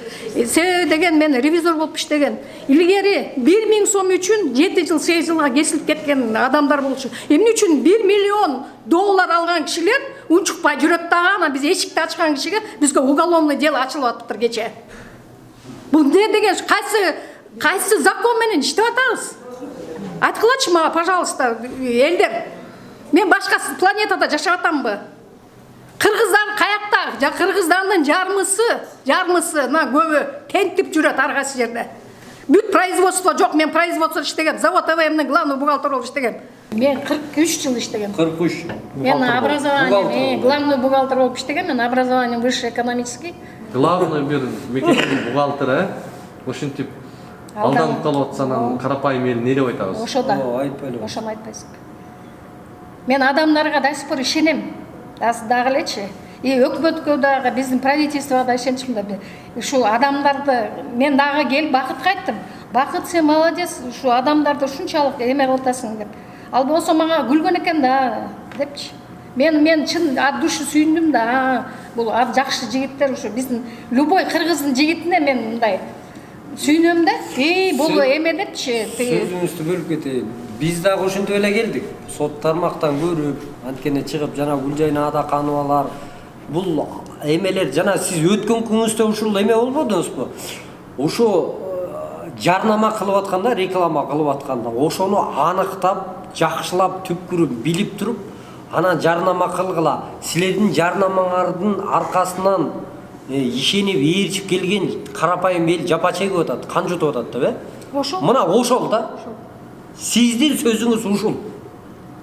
Себеби деген мен ревизор болуп иштеген. Илгери 1000 сом үчүн 7 жыл 8 жылга кесилип кеткен адамдар болчу. Эмне үчүн 1 миллион доллар алган кишилер унчукпай жүрөт дагы, ана биз эшикти ачкан кишиге бизге уголовный дело ачылып атыптыр кече. Бул не деген кайсы закон менен иштеп атабыз? Айткылачы мага, пожалуйста, элдер. Мен башка планетада жашап атамбы? Кыргыздар каякта? Кыргыздардын жармысы, мына көбү тентип жүрөт ар кайсы жерде. Бүт производство жок, мен производство иштегем, завод АВМнин главный бухгалтер болуп иштегем. Мен 43 жыл иштегем. 43. Мен образованием, главный бухгалтер болуп иштегем, мен образованием высший экономический. Главный бир мекененин бухгалтери, ошентип алданып калып атсанан карапайым эл не деп айтабыз? Ошода. Ошону айтпайсың. Мен адамдарга до сих пор ишенем. Дагы элечи. Өкмөткө дагы, биздин правительствого да ишеничим да. Ушу адамдарды мен дагы келип Бакытка айттым. Бакыт, сен молодец, ушу адамдарды ушунчалык эме кылып атасың деп. Ал болсо мага күлгөн экен да, депчи. Мен чын ат душу сүйүндүм да. Бул жакшы жигиттер, ушу биздин любой кыргыздын жигитине мен мындай сүйүнөм да. Бул эме депчи. Сөзүңүздү бөлүп кетейин. Биз дагы ошентип эле келдик. Сот тармактан көрүп, анткени чыгып жана Гүлжайна Адакановалар бул эмелер жана сиз өткөн күнүңүздө ушул эме болбодуңузбу? Ошо жарнама кылып атканда, реклама кылып атканда, ошону аныктап, жакшылап, түпкүрүп билип туруп, анан жарнама кылгыла. Силердин жарнамаңардын аркасынан ишенип, ээрчип келген карапайым эл жапа чегип атат, кан жутуп атат деп, Ошол. Мына ошол да. Сиздин сөзүңүз ушул.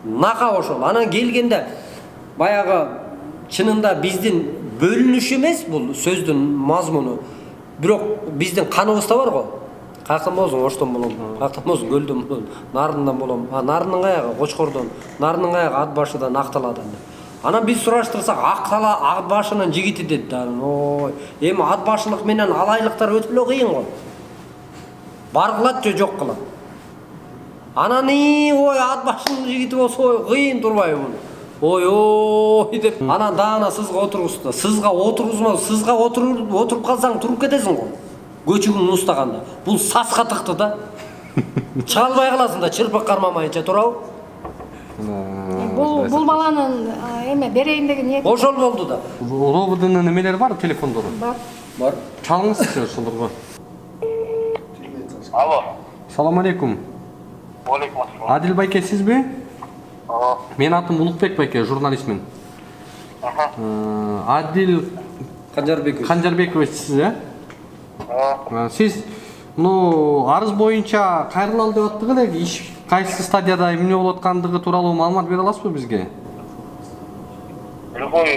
Нака ошол. Анан келгенде баягы чынында биздин бөлүнүш эмес бул сөздүн мазмуну. Бирок биздин каныбызда бар го. Каяктан болсун, Оштон болом, каяктан болсун, Көлдөн болом, Нарындан болом. Нарынын каягы Кочкордон, Нарынын каягы Ат башыдан, Акталадан. Анан биз сураштырсак, Ат башынын жигити дейт да. Ой, эми ат башылык менен алайлыктар өтө эле кыйын го. Бар кылат же жок кылат. Анан ой, ат башынын жигити болсо кыйын турбайбы? Ой деп. Анан даана сызга отургузду. Сызга отургузма, сызга отуруп калсаң туруп кетесиң го. Көчүгүң устаганда. Бул саска тыкты да. Чыга албай каласың да, чырпак кармамайынча турабы? Бул баланын эме берейин деген ниет. Ошол болду да. Робудунун эмелери бар, телефондору? Бар. Чалыңызчы ошолорго. Алло. Салам алейкум. Алейкум ассалам. Адил байке сизби? Мен атым Улукбек байке, журналистмин. Адил Канжарбекович сиз, Сиз арыз боюнча кайрылалы деп аттык эле, иш кайсы стадияда эмне болуп аткандыгы тууралуу маалымат бере аласызбы бизге? Любой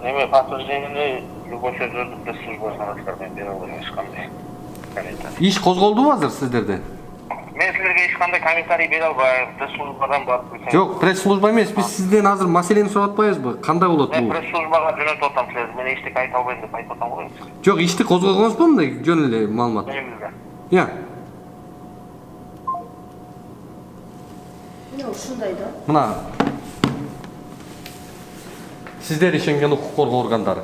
эме подтверждение, любой сөздөрдү пресс-службасына мен бере алам, эч кандай. Иш козголдубу азыр сиздерде? Мен силерге эч кандай комментарий бере албайм, пресс-службадан барып. Жок, пресс-служба эмес, биз сизден азыр маселени сурап атпайбызбы? Кандай болот бул? Мен пресс-службага жөнөтүп атам силерди, мен эчтеке айта албайм деп айтып атам го. Жок, ишти козгогоңузбу мындай жөн эле маалымат? Иә. Ушундай да. Мына сиздер ишенген укук коргоо органдары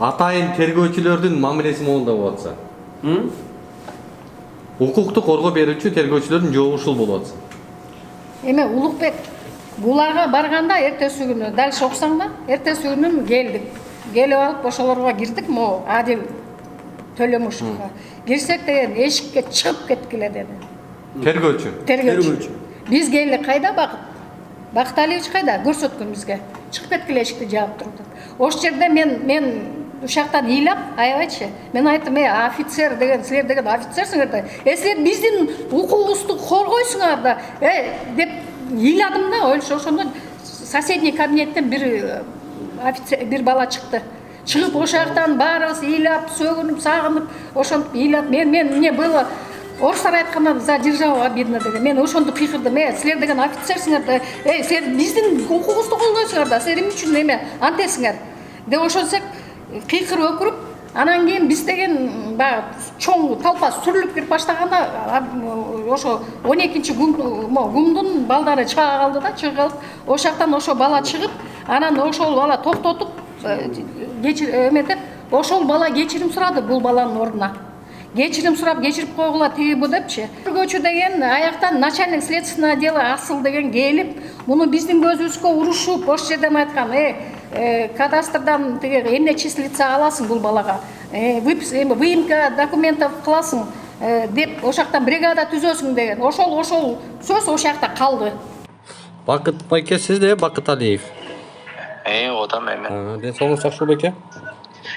атайын тергөөчүлөрдүн мамилеси моундай болуп атса, укукту коргоо берүүчү тергөөчүлөрдүн жообу ушул болуп атса. Эме Улукбек буларга барганда эртеси күнү дальше окусаң да, эртеси күнү келдик. Келип алып ошолорго кирдик, могу Адил Төлөмушевга. Кирсек деген эшикке чыгып кеткиле деди. Тергөөчү. Биз келдик, кайда Бакыт? Бакыт Алиевич кайда? Көрсөткөн бизге. Чыгып кеткиле, эшикти жаап турду. Ошол жерде мен ушактан ыйлап, аябайчы. Мен айттым, офицер деген, силер деген офицерсиңер да. Силер биздин укугубузду коргойсуңар да, деп ыйладым да. Ошондо соседний кабинеттен бир бала чыкты. Чыгып ошактан баарыбыз ыйлап, сөгүнүп, сагынып, ошентип ыйлап, мен эмне было орустар айтканда за державу обидно деген. Мен ошондо кыйкырдым, силер деген офицерсиңер да, силер биздин укугубузду колдойсуңар да, силер эмне үчүн эме антесиңер деп ошентсек кыйкырып өкүрүп, анан кийин биз деген баягы чоң толпа сүрүлүп кирип баштаганда ошо 12-чи гумдун балдары чыга калды да, чыга калып, ошактан ошо бала чыгып, анан ошол бала токтотуп эметип, ошол бала кечирим сурады бул баланын ордуна. Кечирим сурап, кечирип койгула тиги бу депчи. Тергөөчү деген аяктан начальник следственного отдела Асыл деген келип, муну биздин көзүбүзгө урушуп, ошол жерден айткан, кадастрдан тиги эмне числиться аласың бул балага, выемка документов кыласың, деп ошол жакта бригада түзөсүң деген ошол сөз ошол жакта калды. Бакыт байке сиз де Бакыт Алиев. Отам эми. Ден соолугуңуз жакшы байке?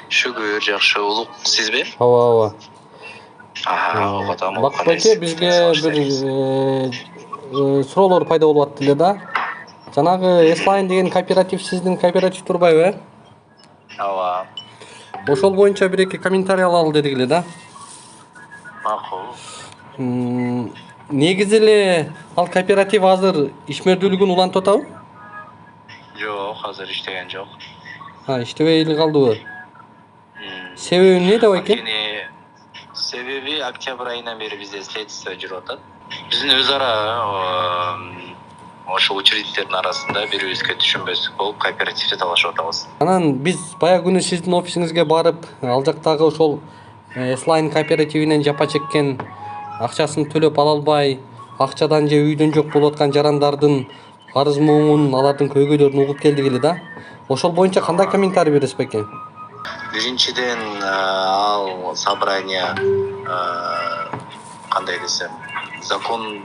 Шүгүр, жакшы. Улук сизби? Ооба. Отам. Бакыт байке бизге бир суроолор пайда болуп аттыр эле да. Жанагы Слайн деген кооператив сиздин кооператив турбайбы? Ооба. Ошол боюнча бир эки комментарий алалы дедик эле да. Макул. Негизи эле ал кооператив азыр ишмердүүлүгүн улантып атабы? Жок, азыр иштеген жок. Иштебей эле калдыбы? Себеби эмнеде байке? Себеби октябрь айынан бери бизде следствие жүрүп атат. Биздин өз ара ошол учредителдердин арасында бири-бирибизге түшүнбөстүк болуп кооперативде талашып атабыз. Анан биз баягы күнү сиздин офисиңизге барып, ал жактагы ошол Слайн кооперативинен жапа чеккен, акчасын төлөп ала албай, акчадан же үйдөн жок болуп аткан жарандардын арыз муңун, алардын көйгөйлөрүн угуп келдик эле да. Ошол боюнча кандай комментарий бересиз байке? Биринчиден ал собрание кандай десем, закон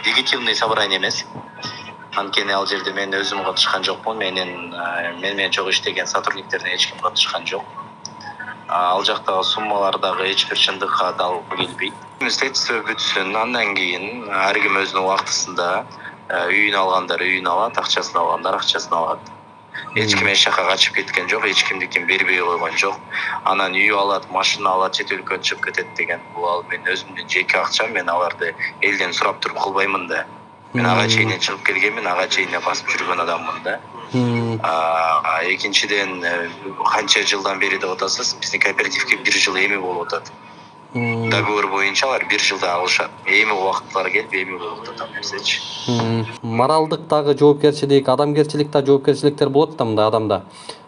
легитимный собрание эмес. Анткени ал жерде мен өзүм катышкан жокмун. Менен чогуу иштеген сотрудниктерден эч ким катышкан жок. Ал жактагы суммалар дагы эч бир чындыкка дал келбейт. Следствие бүтсүн, андан кийин ар ким өзүнүн убактысында үйүн алгандар үйүн алат, акчасын алгандар акчасын алат. Эч ким эч жака качып кеткен жок, эч кимдикин бербей койгон жок. Анан үй алат, машина алат, чет өлкөгө чыгып кетет деген бул ал мен өзүмдүн жеке акчам, мен аларды элден сурап туруп кылбаймын да. Мен ага чейинен чыгып келгенмин, ага чейинен басып жүргөн адаммын да. Экинчиден канча жылдан бери деп атасыз, биздин кооперативге 1 жыл эми болуп атат. Договор боюнча алар 1 жылда алышат. Эми убакытлар келип, эми болуп атат нерсечи. Моралдык дагы жоопкерчилик, адамгерчилик да жоопкерчиликтер болот да мындай адамда.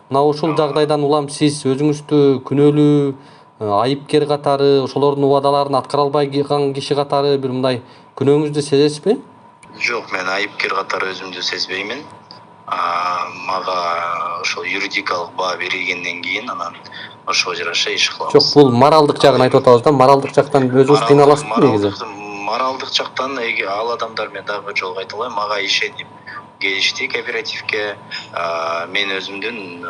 Мына ушул жагдайдан улам сиз өзүңүздү күнөөлүү айыпкер катары, ошолордун убадаларын аткара албай калган киши катары бир мындай күнөөңүздү сезесизби? Жок, мен айыпкер катары өзүмдү сезбеймин. Мага ошол юридикалык баа берилгенден кийин анан ошого жараша иш кылабыз. Жок, бул моралдык жагын айтып атабыз да. Моралдык жактан өзүңүз кыйналасызбы негизи? Моралдык жактан ал адамдар мен дагы жолго айта алайм, мага ишенип келишти кооперативге. Мен өзүмдүн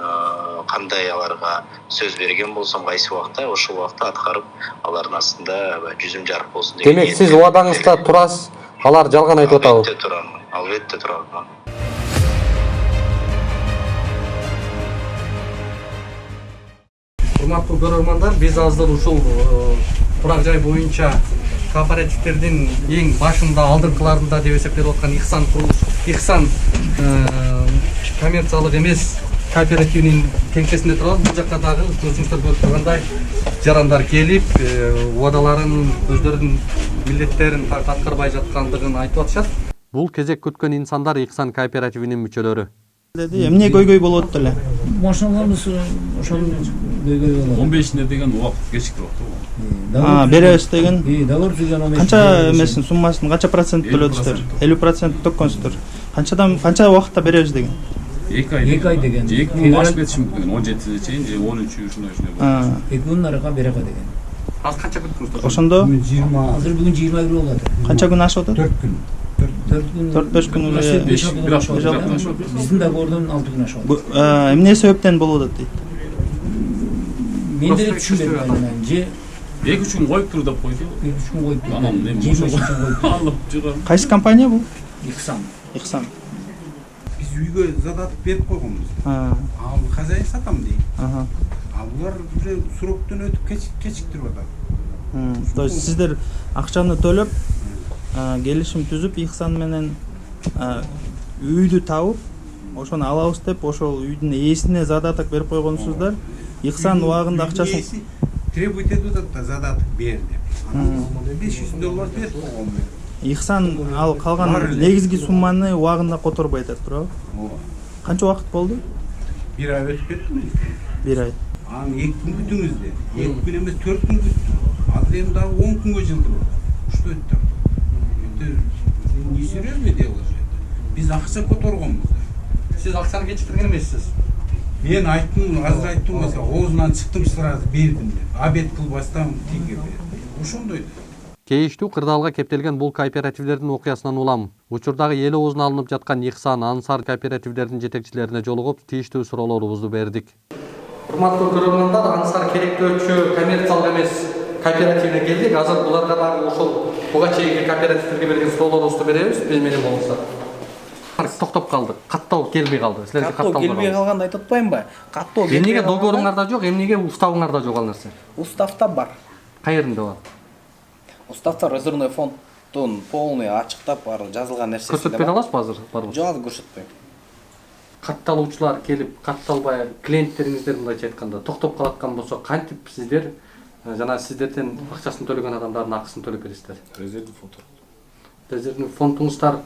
кандай аларга сөз берген болсом, кайсы убакта ошол убакта аткарып, алардын астында жүзүм жарык болсун деген. Демек, сиз убадаңызда турасыз, алар жалган айтып атабы? Албетте турам. Албетте турам. Урматтуу көрөрмандар, биз азыр ушул турак жай боюнча кооперативтердин эң башында алдыңкыларында деп эсептелип аткан Ихсан коммерциялык эмес кооперативинин кеңсесинде турабыз. Бул жакка дагы өзүңүздөр көрүп тургандай жарандар келип, убадаларын, өздөрүнүн милдеттерин аткарбай жаткандыгын айтып атышат. Бул кезек күткөн инсандар Ихсан кооперативинин мүчөлөрү. Эмне көйгөй болуп атты эле? Машиналарыбыз ошол көйгөй болот. 15-inde деген убакыт кечиктирип атты. Беребиз деген. Договор түзгөн 15. Канча эмесин суммасын канча процент төлөдүңүздөр? 50% төккөнсүздөр. Канча убакытта беребиз деген? 2 ай деген. 2 күн ашып кетиши мүмкүн. 17-сине чейин же 13 ушундай болот. 2 күн арага берега деген. Азыр канча күттүңүздөр? Ошондо 20. Азыр бүгүн 20 күн болуп атат. Канча күн ашып атат? 4 күн. 4-5 күн уже. Биздин договордон 6 күн ашып атат. Эмне себептен болуп атат дейт? Мен деле түшүнбөйм анан. Же 2-3 күн коюп тур деп койду. 2-3 күн коюп тур. Анан эми алып жүрөм. Кайсы компания бул? Ихсан. Биз үйгө задатып берип койгонбуз. Ал хозяин сатам дейт. Булар уже сроктон өтүп кечиктирип атат. То есть сиздер акчаны төлөп, келишим түзүп, Ихсан менен үйдү табып, ошону алабыз деп, ошол үйдүн ээсине задаток берип койгонсуздар. Ихсан убагында акчасын требует этип атат да, задаток бер деп. $500 берип койгон. Ихсан ал калган негизги сумманы убагында которбой атат, туурабы? Ооба. Канча убакыт болду? 1 ай өтүп кетти. 1 ай. Анан 2 күн күтүңүз деп. 2 күн эмес 4 күн күттү. Азыр эми дагы 10 күнгө жылдырып атат. Что это? Не серьезно делаешь это? Биз акча которгонбуз. Сиз акчаны кечиктирген эмессиз. Мен айттым, азыр айттым болсо, оозунан чыктым сразу бердим деп. Обед кылбастан тиге бердим. ошондой. Кейиштүү кырдаалга кептелген бул кооперативдердин окуясынан улам. Учурдагы эл оозуна алынып жаткан Ихсан, Ансар кооперативдердин жетекчилерине жолугуп, тийиштүү суроолорубузду бердик. Урматтуу көрөрмандар, Ансар керектөөчү коммерциялык эмес кооперативине келдик. Азыр буларга дагы ошол буга чейинки кооперативдерге берген суроолорубузду беребиз. Биз менен болсо. Токтоп калдык. Каттоо келбей калды. Силерге каттоо келбей калганды айтып атпаймынбы? Каттоо келбей. Эмнеге договоруңарда жок, эмнеге уставыңарда жок ал нерсе? Уставта бар. Каеринде бар? Уставта резервный фонддун полный ачыктап бар жазылган нерсе. Көрсөтпөй аласызбы азыр? Жок, азыр көрсөтпөйм. Катталуучулар келип, катталбай клиенттериңиздер мындайча айтканда токтоп калаткан болсо, кантип сиздер жана сиздерден акчасын төлөгөн адамдардын акысын төлөп бересиздер? Резервный фонд. Резервный фондуңуздар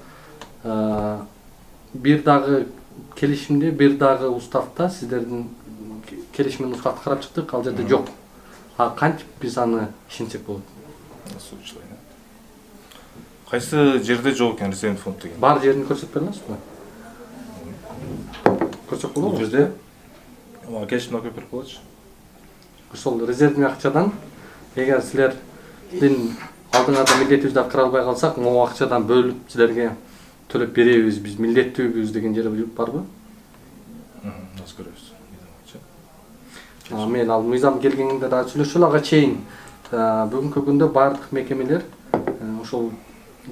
бир дагы келишимде, бир дагы уставта сиздердин келишимин уставты карап чыктык, ал жерде жок. А кантип биз аны ишенсек болот? Кайсы жерде жок экен резервный фонд деген? Бар жерин көрсөтпөй аласызбы? Көрсөтүп болобу? Бул жерде келишимди окуп берип болотчу. Ошол резервный акчадан эгер силердин алдыңарда милдетибизди аткара албай калсак, могу акчадан бөлүп силерге төлөп беребиз, биз милдеттүүбүз деген жер барбы? Аз көрөбүз. Мен ал мыйзам келгенде да сүйлөшүп ага чейин бүгүнкү күндө бардык мекемелер ошол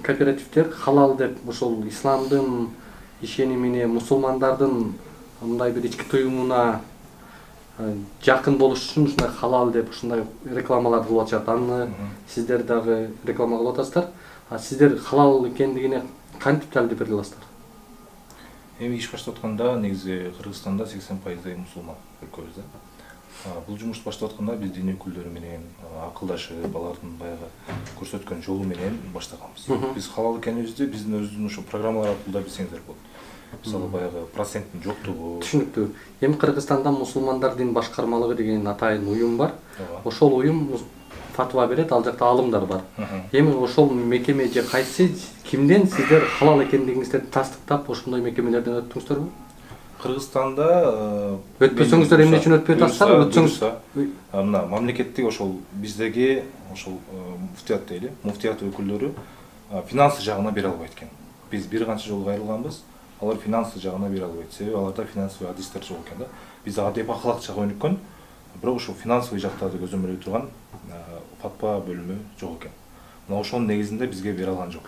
кооперативдер халал деп ошол исламдын ишенимине, мусулмандардын мындай бир ички туюмуна жакын болуш үчүн ушундай халал деп ушундай рекламаларды кылып атышат. Аны сиздер дагы реклама кылып атасыздар. А сиздер халал экендигине кантип далилдеп бере аласыздар? Эми иш баштап атканда негизи Кыргызстанда 80% мусулман өлкөбүз да. Бул жумушту баштап атканда биз дин өкүлдөрү менен акылдашып, алардын баягы көрсөткөн жолу менен баштаганбыз. Биз халал экенибизди биздин өзүбүздүн ошо программалар аркылуу билсеңиздер болот. Мисалы баягы проценттин жоктугу. Түшүнүктүү. Эми Кыргызстанда мусулмандар дин башкармалыгы деген атайын уюм бар. Ошол уюм фатва берет, ал жакта алымдар бар. Эми ошол мекеме же кайсы кимден сиздер халал экендигиңиздерди тастыктап ошондой мекемелерден өттүңүздөрбү? Кыргызстанда өтпөсөңүздөр эмне үчүн өтпөй атасыздар? Өтсөңүз мына мамлекеттик ошол биздеги ошол муфтият дейли, муфтият өкүлдөрү финансы жагына бере албайт экен. Биз бир канча жолу кайрылганбыз, алар финансы жагына бере албайт. Себеби аларда финансовый адистер жок экен да. Биз адеп акылак жагы өнүккөн, бирок ошол финансовый жактарды көзөмөлдөй турган фатва бөлүмү жок экен. Мына ошонун негизинде бизге бере алган жок.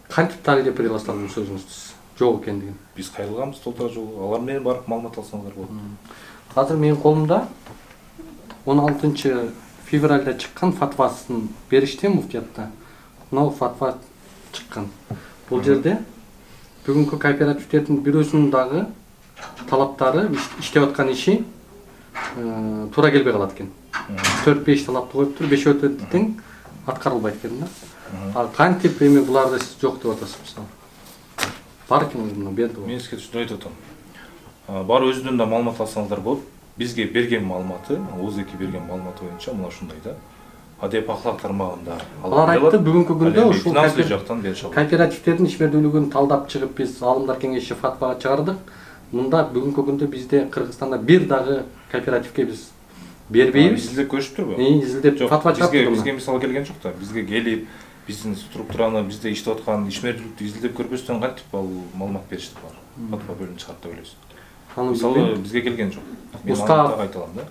Кантип далилдеп бере аласыздар бул сөзүңүздү? Жок экендигин. Биз кайрылганбыз толтура жолу. Алар менен барып маалымат алсаңыздар болот. Азыр менин колумда 16 февралда чыккан фатвасын беришти муфтиятта. Мына фатва чыккан. Бул жерде бүгүнкү кооперативдердин бирөөсүнүн дагы талаптары, иштеп аткан иши туура келбей калат экен. 4-5 талапты коюптур, 5-өө тең аткарылбайт экен да. А кантип эми буларды сиз жок деп атасыз мисалы? Бар экен мына берди. Мен сизге түшүндүрүп айтып атам. Бар өзүнөн да маалымат алсаңыздар болот. Бизге берген маалыматы, ОЗК берген маалыматы боюнча мына ушундай да. Адеп акылак тармагында алар айтты бүгүнкү күндө ушул жактан бериш алат. Кооперативдердин ишмердүүлүгүн талдап чыгып биз алымдар кеңеши фатвага чыгардык. Мында бүгүнкү күндө бизде Кыргызстанда бир дагы кооперативге биз бербейбиз. Изилдеп көрүшүптүрбү? Изилдеп фатва чыгарды. Бизге мисал келген жок да. Бизге келип биздин структураны, бизде иштеп аткан ишмердүүлүктү изилдеп көрбөстөн кантип ал маалымат беришти бар. Фатва бөлүнүп чыгат деп ойлойсуз. Мисалы бизге келген жок. Мен аны айталам да.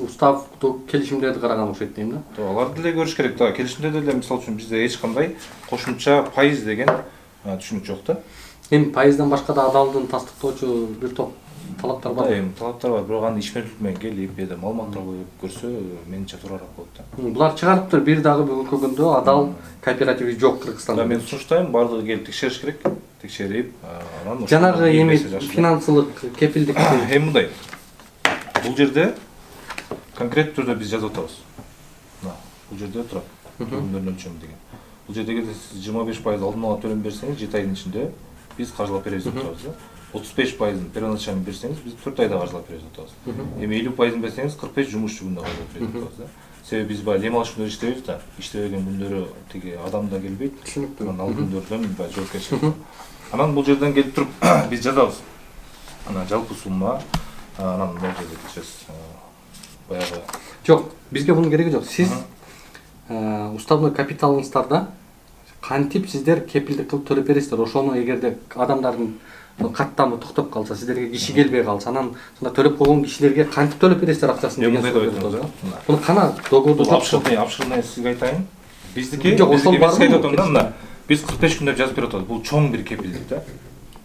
Устав келишимдерди караган окшойт дейм да. Аларды деле көрүш керек да. Келишимде деле мисалы үчүн бизде эч кандай кошумча пайыз деген түшүнүк жок да. Эми пайыздан башка да адалдын тастыктоочу бир топ талаптар бар. Эми талаптар бар, бирок аны ишмердүүлүк менен келип, эде маалыматтар коюп көрсө, менимче туурараак болот да. Булар чыгарыптыр, бир дагы бүгүнкү күндө адал кооперативи жок Кыргызстанда. Мен сунуштайм, бардыгы келип текшериш керек. Текшерип, анан жанагы эми финансылык кепилдик эми мындай. Бул жерде конкреттүү түрдө биз жазып атабыз. Мына, бул жерде турат. Төлөмдөрдүн өлчөмү деген. Бул жердеги сиз 25% алдын ала төлөм берсеңиз, 7 айдын ичинде биз каржылап беребиз деп атабыз да. 35%-ын первоначально берсеңиз, биз 4 айда каржылап беребиз деп атабыз. Эми 50%-ын берсеңиз, 45 жумуш күндө каржылап беребиз деп атабыз да. Себеби биз баягы дем алыш күндөрү иштебейбиз да. Иштебеген күндөрү тиги адам да келбейт. Түшүнүктүү. Анан ал күндөрдөн баягы жоопкерчилик. Анан бул жерден келип туруп биз жазабыз. Анан жалпы сумма, анан могу жерде кечесиз баягы. Жок, бизге бунун кереги жок. Сиз уставной капиталыңыздарда кантип сиздер кепилдик кылып төлөп бересиздер? Ошону эгерде адамдардын каттамы токтоп калса, сиздерге киши келбей калса, анан сонда төлөп койгон кишилерге кантип төлөп бересиздер акчасын деген суроо. Буну кана договорду Абшырный сизге айтайын. Биздики жок, ошол бар мына биз 45 күн деп жазып берип атабыз. Бул чоң бир кепилдик да.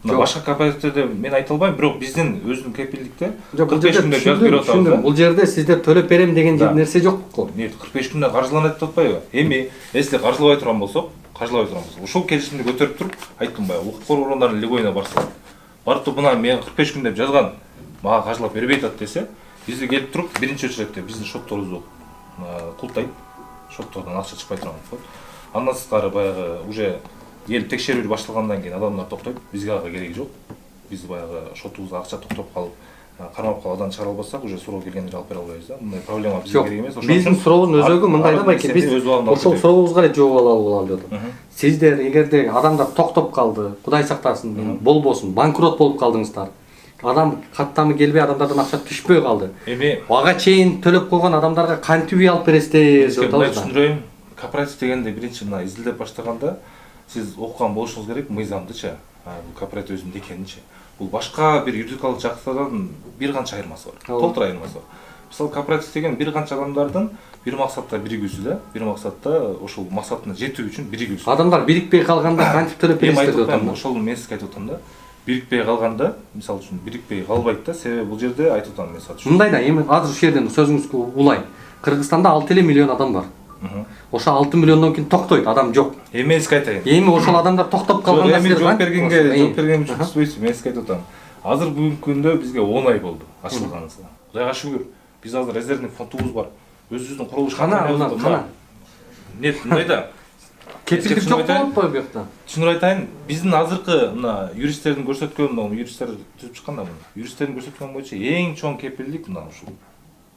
Башка кооперативде мен айта албайм, бирок биздин өзүнүн кепилдикте 45 күн деп жазып берип атабыз. Бул жерде сиздер төлөп берем деген нерсе жок го. Нет, 45 күндө каржыланат деп атпайбы? Эми если каржылабай турган болсок, ошол келишимди көтөрүп туруп айттым баягы, укук коргоо органдарынын лигойуна барса. Барып туруп мына мен 45 күн деп жазган, мага каржылап бербей атат десе, бизге келип туруп биринчи очередте биздин шотторубузду култайт. Шоттордон акча чыкпай турган болот. Андан сырткары баягы уже келип текшерүү башталгандан кийин адамдар токтойт. Бизге ага кереги жок. Биз баягы шотубузда акча токтоп калып, кармап калган чыгара албасак, уже суроо келгенде алып бере албайбыз да. Мындай проблема бизге керек эмес. Биздин сурообдун өзөгү мындай да байке, биз ошол сурообузга эле жооп алалы деп атам. Сиздер эгерде адамдар токтоп калды, Кудай сактасын, болбосун, банкрот болуп калдыңыздар. Адам каттамы келбей, адамдардан акча түшпөй калды. Эми ага чейин төлөп койгон адамдарга кантип үй алып бересиздер деп атабыз. Мен түшүндүрөйүн. Кооператив дегенде биринчи мына изилдеп баштаганда сиз окуган болушуңуз керек мыйзамдычы, бул кооператив өзүнүн экенинчи. Бул башка бир юридикалык жактардан бир канча айырмасы бар. Толтур айырмасы бар. Мисалы кооператив деген бир канча адамдардын бир максатта биригүүсү да, бир максатта ошол максатына жетүү үчүн биригүүсү. Адамдар бирикпей калганда кантип төлөп бересиздер деп атам. Ошол мен сизге айтып атам да. Бирикпей калганда, мисалы үчүн бирикпей калбайт да, себеби бул жерде айтып атам мен сага. Мындай да, эми азыр ушул жерден сөзүңүзгө улай. Кыргызстанда 6 миллион адам бар. Ошо 6 миллиондон кийин токтойт, адам жок. Эми мен сизге айтайын. Эми ошол адамдар токтоп калганда сиздер жооп берген үчүн түшпөйсүз. Мен сизге айтып атам. Азыр бүгүнкү күндө бизге 10 ай болду ачылганыбызга. Кудайга шүгүр. Биз азыр резервный фондубуз бар. Өзүбүздүн курулуш кана. Нет, мындай да. Кепилдик жок болот го бу жакта. Түшүнүп айтайын, биздин азыркы мына юристтердин көрсөткөн, юристтер түзүп чыккан да муну. Юристтердин көрсөткөн боюнча эң чоң кепилдик мына ушул.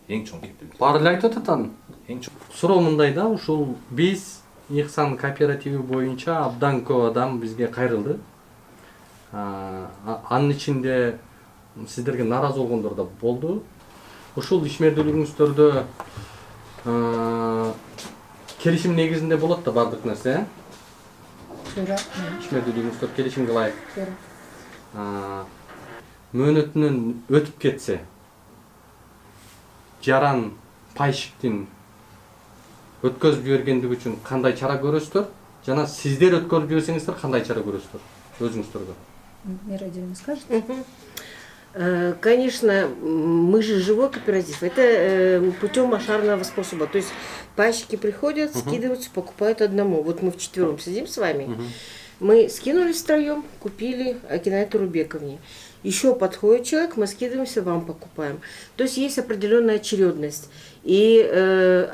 Эң чоң кепилдик. Баары эле айтып атат аны. Эң чоң. Суроо мындай да, ушул биз Ихсан кооперативи боюнча абдан көп адам бизге кайрылды. Анын ичинде сиздерге наразы болгондор да болду. Ушул ишмердүүлүгүңүздөрдө келишим негизинде болот да бардык нерсе. Туура. Ишмердүүлүгүңүздөр келишимге ылайык. Мөөнөтүнөн өтүп кетсе, жаран пайшиктин өткөзүп жибергендиги үчүн кандай чара көрөсүздөр? Жана сиздер өткөрүп жиберсеңиздер кандай чара көрөсүздөр өзүңүздөргө? Мирадина скажет? Конечно, мы же живой кооператив. Это путем ашарного способа. То есть пайщики приходят, скидываются, покупают одному. Вот мы вчетвером сидим с вами. Мы скинулись втроем, купили Акинай Турубековне. Еще подходит человек, мы скидываемся, вам покупаем. То есть есть определенная очередность. И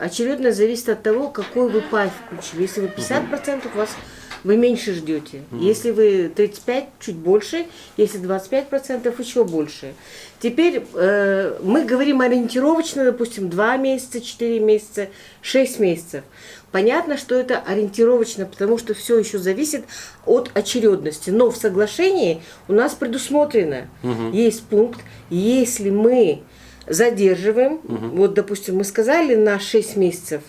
очередность зависит от того, какой вы пай включили. Если вы 50%, у вас вы меньше ждете. Если вы 35%, чуть больше. Если 25%, еще больше. Теперь мы говорим ориентировочно, допустим, 2 месяца, 4 месяца, 6 месяцев. Понятно, что это ориентировочно, потому что все еще зависит от очередности. Но в соглашении у нас предусмотрено, есть пункт, если мы задерживаем, вот, допустим, мы сказали на 6 месяцев,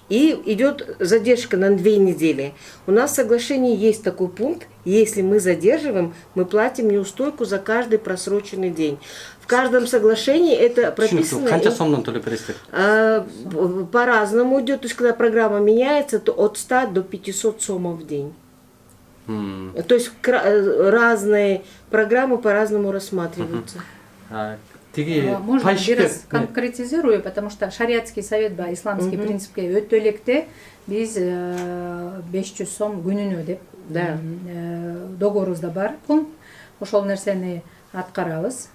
и идет задержка на 2 недели. У нас в соглашении есть такой пункт, если мы задерживаем, мы платим неустойку за каждый просроченный день. В каждом соглашении это прописано. По-разному идет, то есть когда программа меняется, то от 100 до 500 сомов в день. То есть разные программы по-разному рассматриваются. Можно бир раз конкретизирую, потому что шариатский совет ба исламский принципке өтө электе биз 500 сом күнүнө деп договорубузда бар пункт. Ошол нерсени аткарабыз.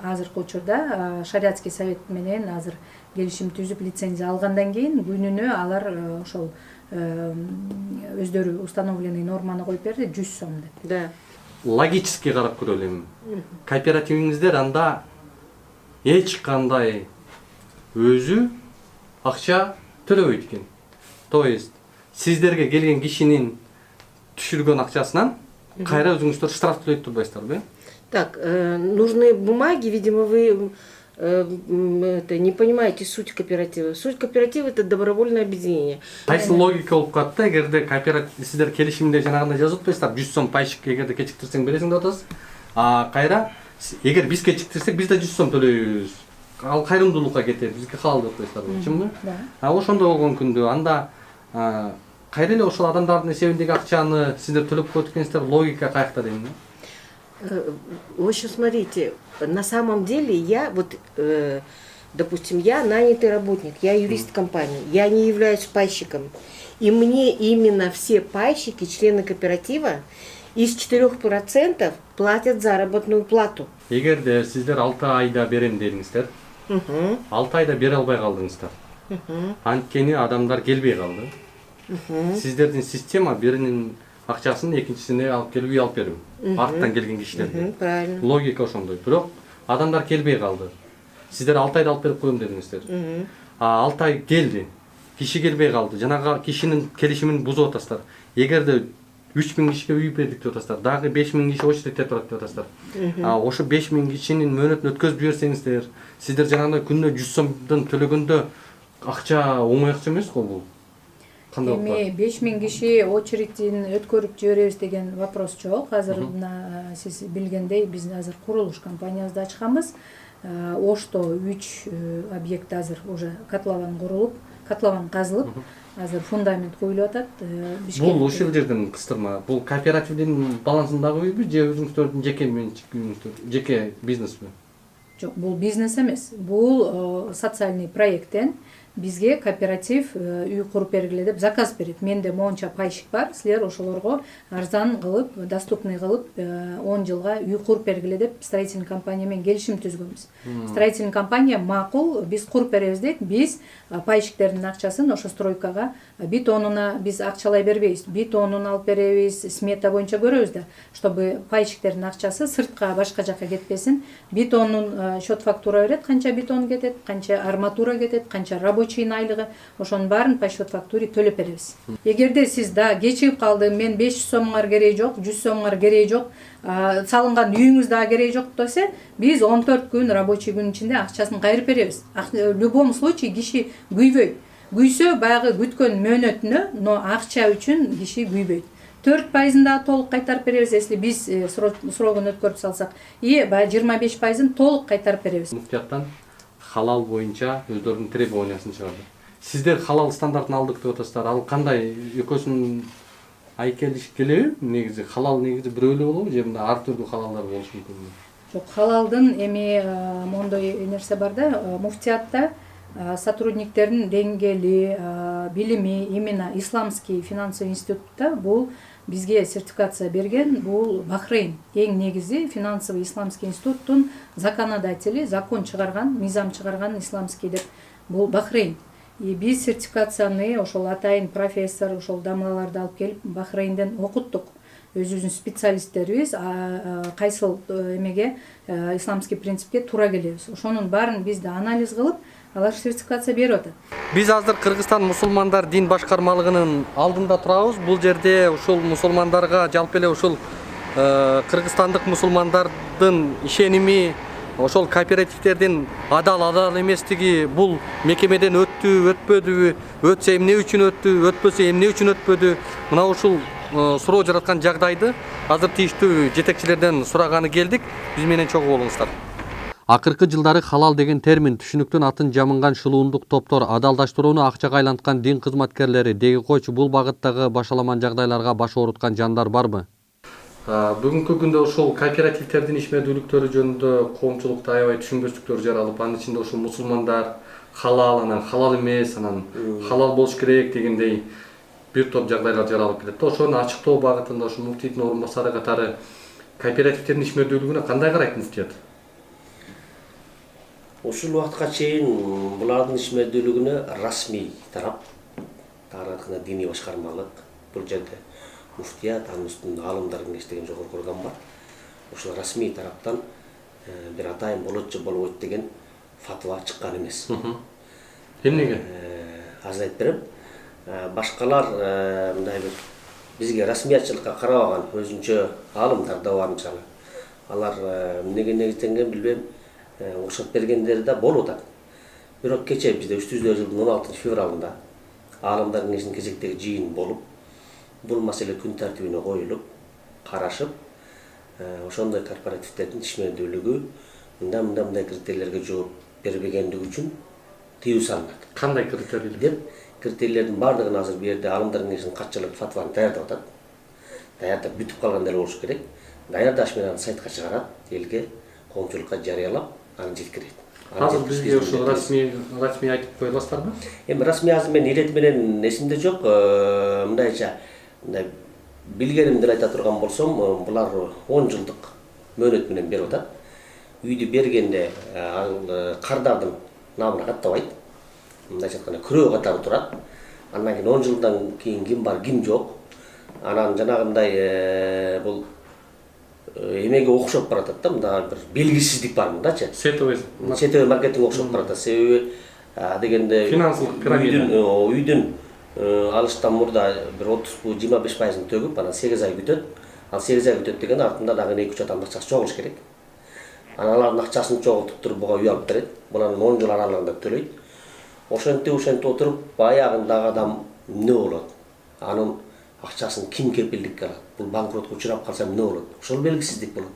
Азыркы учурда шариатский совет менен азыр келишим түзүп лицензия алгандан кийин күнүнө алар ошол өздөрү установленный норманы коюп берди 100 сом деп. Да. Логически карап көрөлү эми. Кооперативиңиздер анда эч кандай өзү акча төлөбөйт экен. То есть сиздерге келген кишинин түшүргөн акчасынан кайра өзүңүздөр штраф төлөйт турбайсыздарбы? Так, нужны бумаги, видимо, вы не понимаете суть кооператива. Суть кооператива это добровольное объединение. Кайсы логика болуп калат да, эгерде кооператив сиздер келишимде жанагындай жазып атпайсыздар, 100 сом пайщик эгерде кечиктирсең бересиң деп атасыз. Кайра эгер биз кечиктирсек биз да 100 сом төлөйбүз. Ал кайрымдуулукка кетет, бизге халал деп атпайсыздарбы, чынбы? Ошондой болгон күндө анда кайра эле ошол адамдардын эсебиндеги акчаны сиздер төлөп коет экенсиздер, логика каякта дейм да? В общем, смотрите, на самом деле я вот, допустим, я нанятый работник, я юрист компании, я не являюсь пайщиком. И мне именно все пайщики, члены кооператива, из 4% платят заработную плату. Эгерде сиздер 6 айда берем дедиңиздер, 6 айда бере албай калдыңыздар. Анткени адамдар келбей калды. Сиздердин система биринин акчасын экинчисине алып келип үй алып берүү. Арттан келген кишилерге. Правильно. Логика ошондой. Бирок адамдар келбей калды. Сиздер 6 айда алып берип коем дедиңиздер. 6 ай келди. Киши келбей калды. Жанагы кишинин келишимин бузуп атасыздар. Эгерде 3000 кишиге үй бердик деп атасыздар. Дагы 5000 киши очередте турат деп атасыздар. Ошо 5000 кишинин мөөнөтүн өткөзүп жиберсеңиздер, сиздер жанагындай күнүнө 100 сомдон төлөгөндө акча оңой акча эмес го бул. Эми 5000 киши очередин өткөрүп жиберебиз деген вопрос жок. Азыр сиз билгендей биз азыр курулуш компаниябызды ачканбыз. Ошто 3 объект азыр уже котлован курулуп, котлован казылып, азыр фундамент коюлуп атат. Бул ушул жерден кыстырма. Бул кооперативдин балансындагы үйбү же өзүңүздөрдүн жеке менчик, жеке бизнесби? Жок, бул бизнес эмес. Бул социальный проекттен бизге кооператив үй куруп бергиле деп заказ берет. Менде монча пайщик бар, силер ошолорго арзан кылып, доступный кылып 10 жылга үй куруп бергиле деп строительный компания менен келишим түзгөнбүз. Строительный компания макул, биз куруп беребиз дейт. Биз пайщиктердин акчасын ошо стройкага бетонуна биз акчалай бербейбиз. Бетонун алып беребиз, смета боюнча көрөбүз да, чтобы пайщиктердин акчасы сыртка башка жакка кетпесин. Бетонун счет фактура берет, канча бетон кетет, канча арматура кетет, канча рабочийн айлыгы, ошонун баарын по счет фактуре төлөп беребиз. Эгерде сиз да кечигип калды, мен 500 сомуңар кереги жок, 100 сомуңар кереги жок, салынган үйүңүз да кереги жок десе, биз 14 күн рабочий күн ичинде акчасын кайрып беребиз. В любом случае киши күйбөйт. Күйсө баягы күткөн мөөнөтүнө, но акча үчүн киши күйбөйт. 4% да толук кайтарып беребиз, если биз срогун өткөрүп салсак. Баягы 25% толук кайтарып беребиз. Муфтияттан халал боюнча өздөрүнүн требованиясын чыгарды. Сиздер халал стандартын алдык деп атасыздар. Ал кандай экөөсүн айкелиш келеби? Негизи халал негизи бирөө эле болобу же мында ар түрдүү халалдар болушу мүмкүн? Жок, халалдын эми мондой нерсе бар да, муфтиятта сотрудниктердин деңгээли, билими, именно исламский финансовый институтта бул бизге сертификация берген, бул Бахрейн. Эң негизи финансовый исламский институттун законодатели, закон чыгарган, мыйзам чыгарган исламский деп бул Бахрейн. И биз сертификацияны ошол атайын профессор, ошол дамлаларды алып келип Бахрейнден окуттук. Өзүбүздүн специалисттерибиз кайсыл эмеге исламский принципке туура келебиз. Ошонун баарын биз да анализ кылып, алар сертификация берип атат. Биз азыр Кыргызстан мусулмандар дин башкармалыгынын алдында турабыз. Бул жерде ушул мусулмандарга жалпы эле ушул кыргызстандык мусулмандардын ишеними, ошол кооперативтердин адал эместиги, бул мекемеден өттү, өтпөдүбү, өтсө эмне үчүн өттү, өтпөсө эмне үчүн өтпөдү? Мына ушул суроо жараткан жагдайды азыр тийиштүү жетекчилерден сураганы келдик. Биз менен чогуу болуңуздар. Акыркы жылдары халал деген термин түшүнүктөн атын жамынган шылуундук топтор адалдаштырууну акчага айланткан дин кызматкерлери деги койчу бул багыттагы башаламан жагдайларга баш ооруткан жандар барбы? Бүгүнкү күндө ушул кооперативтердин ишмердүүлүктөрү жөнүндө коомчулукта аябай түшүнбөстүктөр жаралып, анын ичинде ушул мусулмандар халал, анан халал эмес, анан халал болуш керек дегендей бир топ жагдайлар жаралып келет. Ошону ачыктоо багытында ушул муфтийдин орун басары катары кооперативтердин ишмердүүлүгүнө кандай карайт муфтият? Ушул убакытка чейин булардын ишмердүүлүгүнө расмий тарап, тарыхына диний башкармалык, бул жерде муфтият, анын үстүндө аалымдар кеңеш деген жогорку орган бар. Ушул расмий тараптан бир атайын болот же болбойт деген фатва чыккан эмес. Эмнеге? Азыр айтып берем. Башкалар мындай бир бизге расмиятчылыкка карабаган өзүнчө аалымдар да бар мисалы. Алар эмнеге негизденген билбейм. уруксат бергендери да болуп атат. Бирок кече бизде 300 жылдын 16 февралында Аалымдар кеңешинин кезектеги жыйын болуп, бул маселе күн тартибине коюлуп, карашып, ошондой корпоративдердин ишмердүүлүгү мындай критерийлерге жооп бербегендиги үчүн тыюу салынат. Кандай критерийлер? Деп критерийлердин баардыгын азыр бу жерде Аалымдар кеңешинин катчылык фатваны даярдап атат. Даярдап бүтүп калган эле болуш керек. Даярдаш менен сайтка чыгарат, элге, коомчулукка жарыялап, аны жеткирет. Азыр бизге ошо расмий айтып кое аласыздарбы? Эми расмий азыр мен ирети менен эсимде жок. Мындайча билгенимден айта турган болсом, булар 10 жылдык мөөнөт менен берип атат. Үйдү бергенде кардардын намына каттабайт. Мындайча айтканда күрөө катары турат. Андан кийин 10 жылдан кийин ким бар, ким жок. Анан жанагындай бул эмеге окшоп баратат да, мында бир белгисиздик бар мындачы. Сетовый маркетинг окшоп баратат. Себеби дегенде финансылык пирамида. Үйдүн алыштан мурда бир 30-25% төгүп, анан 8 ай күтөт. Ал 8 ай күтөт деген артында дагы 2-3 адамдын акчасы чогулуш керек. Анан алардын акчасын чогултуп туруп буга үй алып берет. Булар 10 жыл аралыгында төлөйт. Ошентип отуруп баягындагы адам эмне болот? Анын акчасын ким кепилдикке алат? Бул банкротко учурап калса эмне болот? Ошол белгисиздик болот.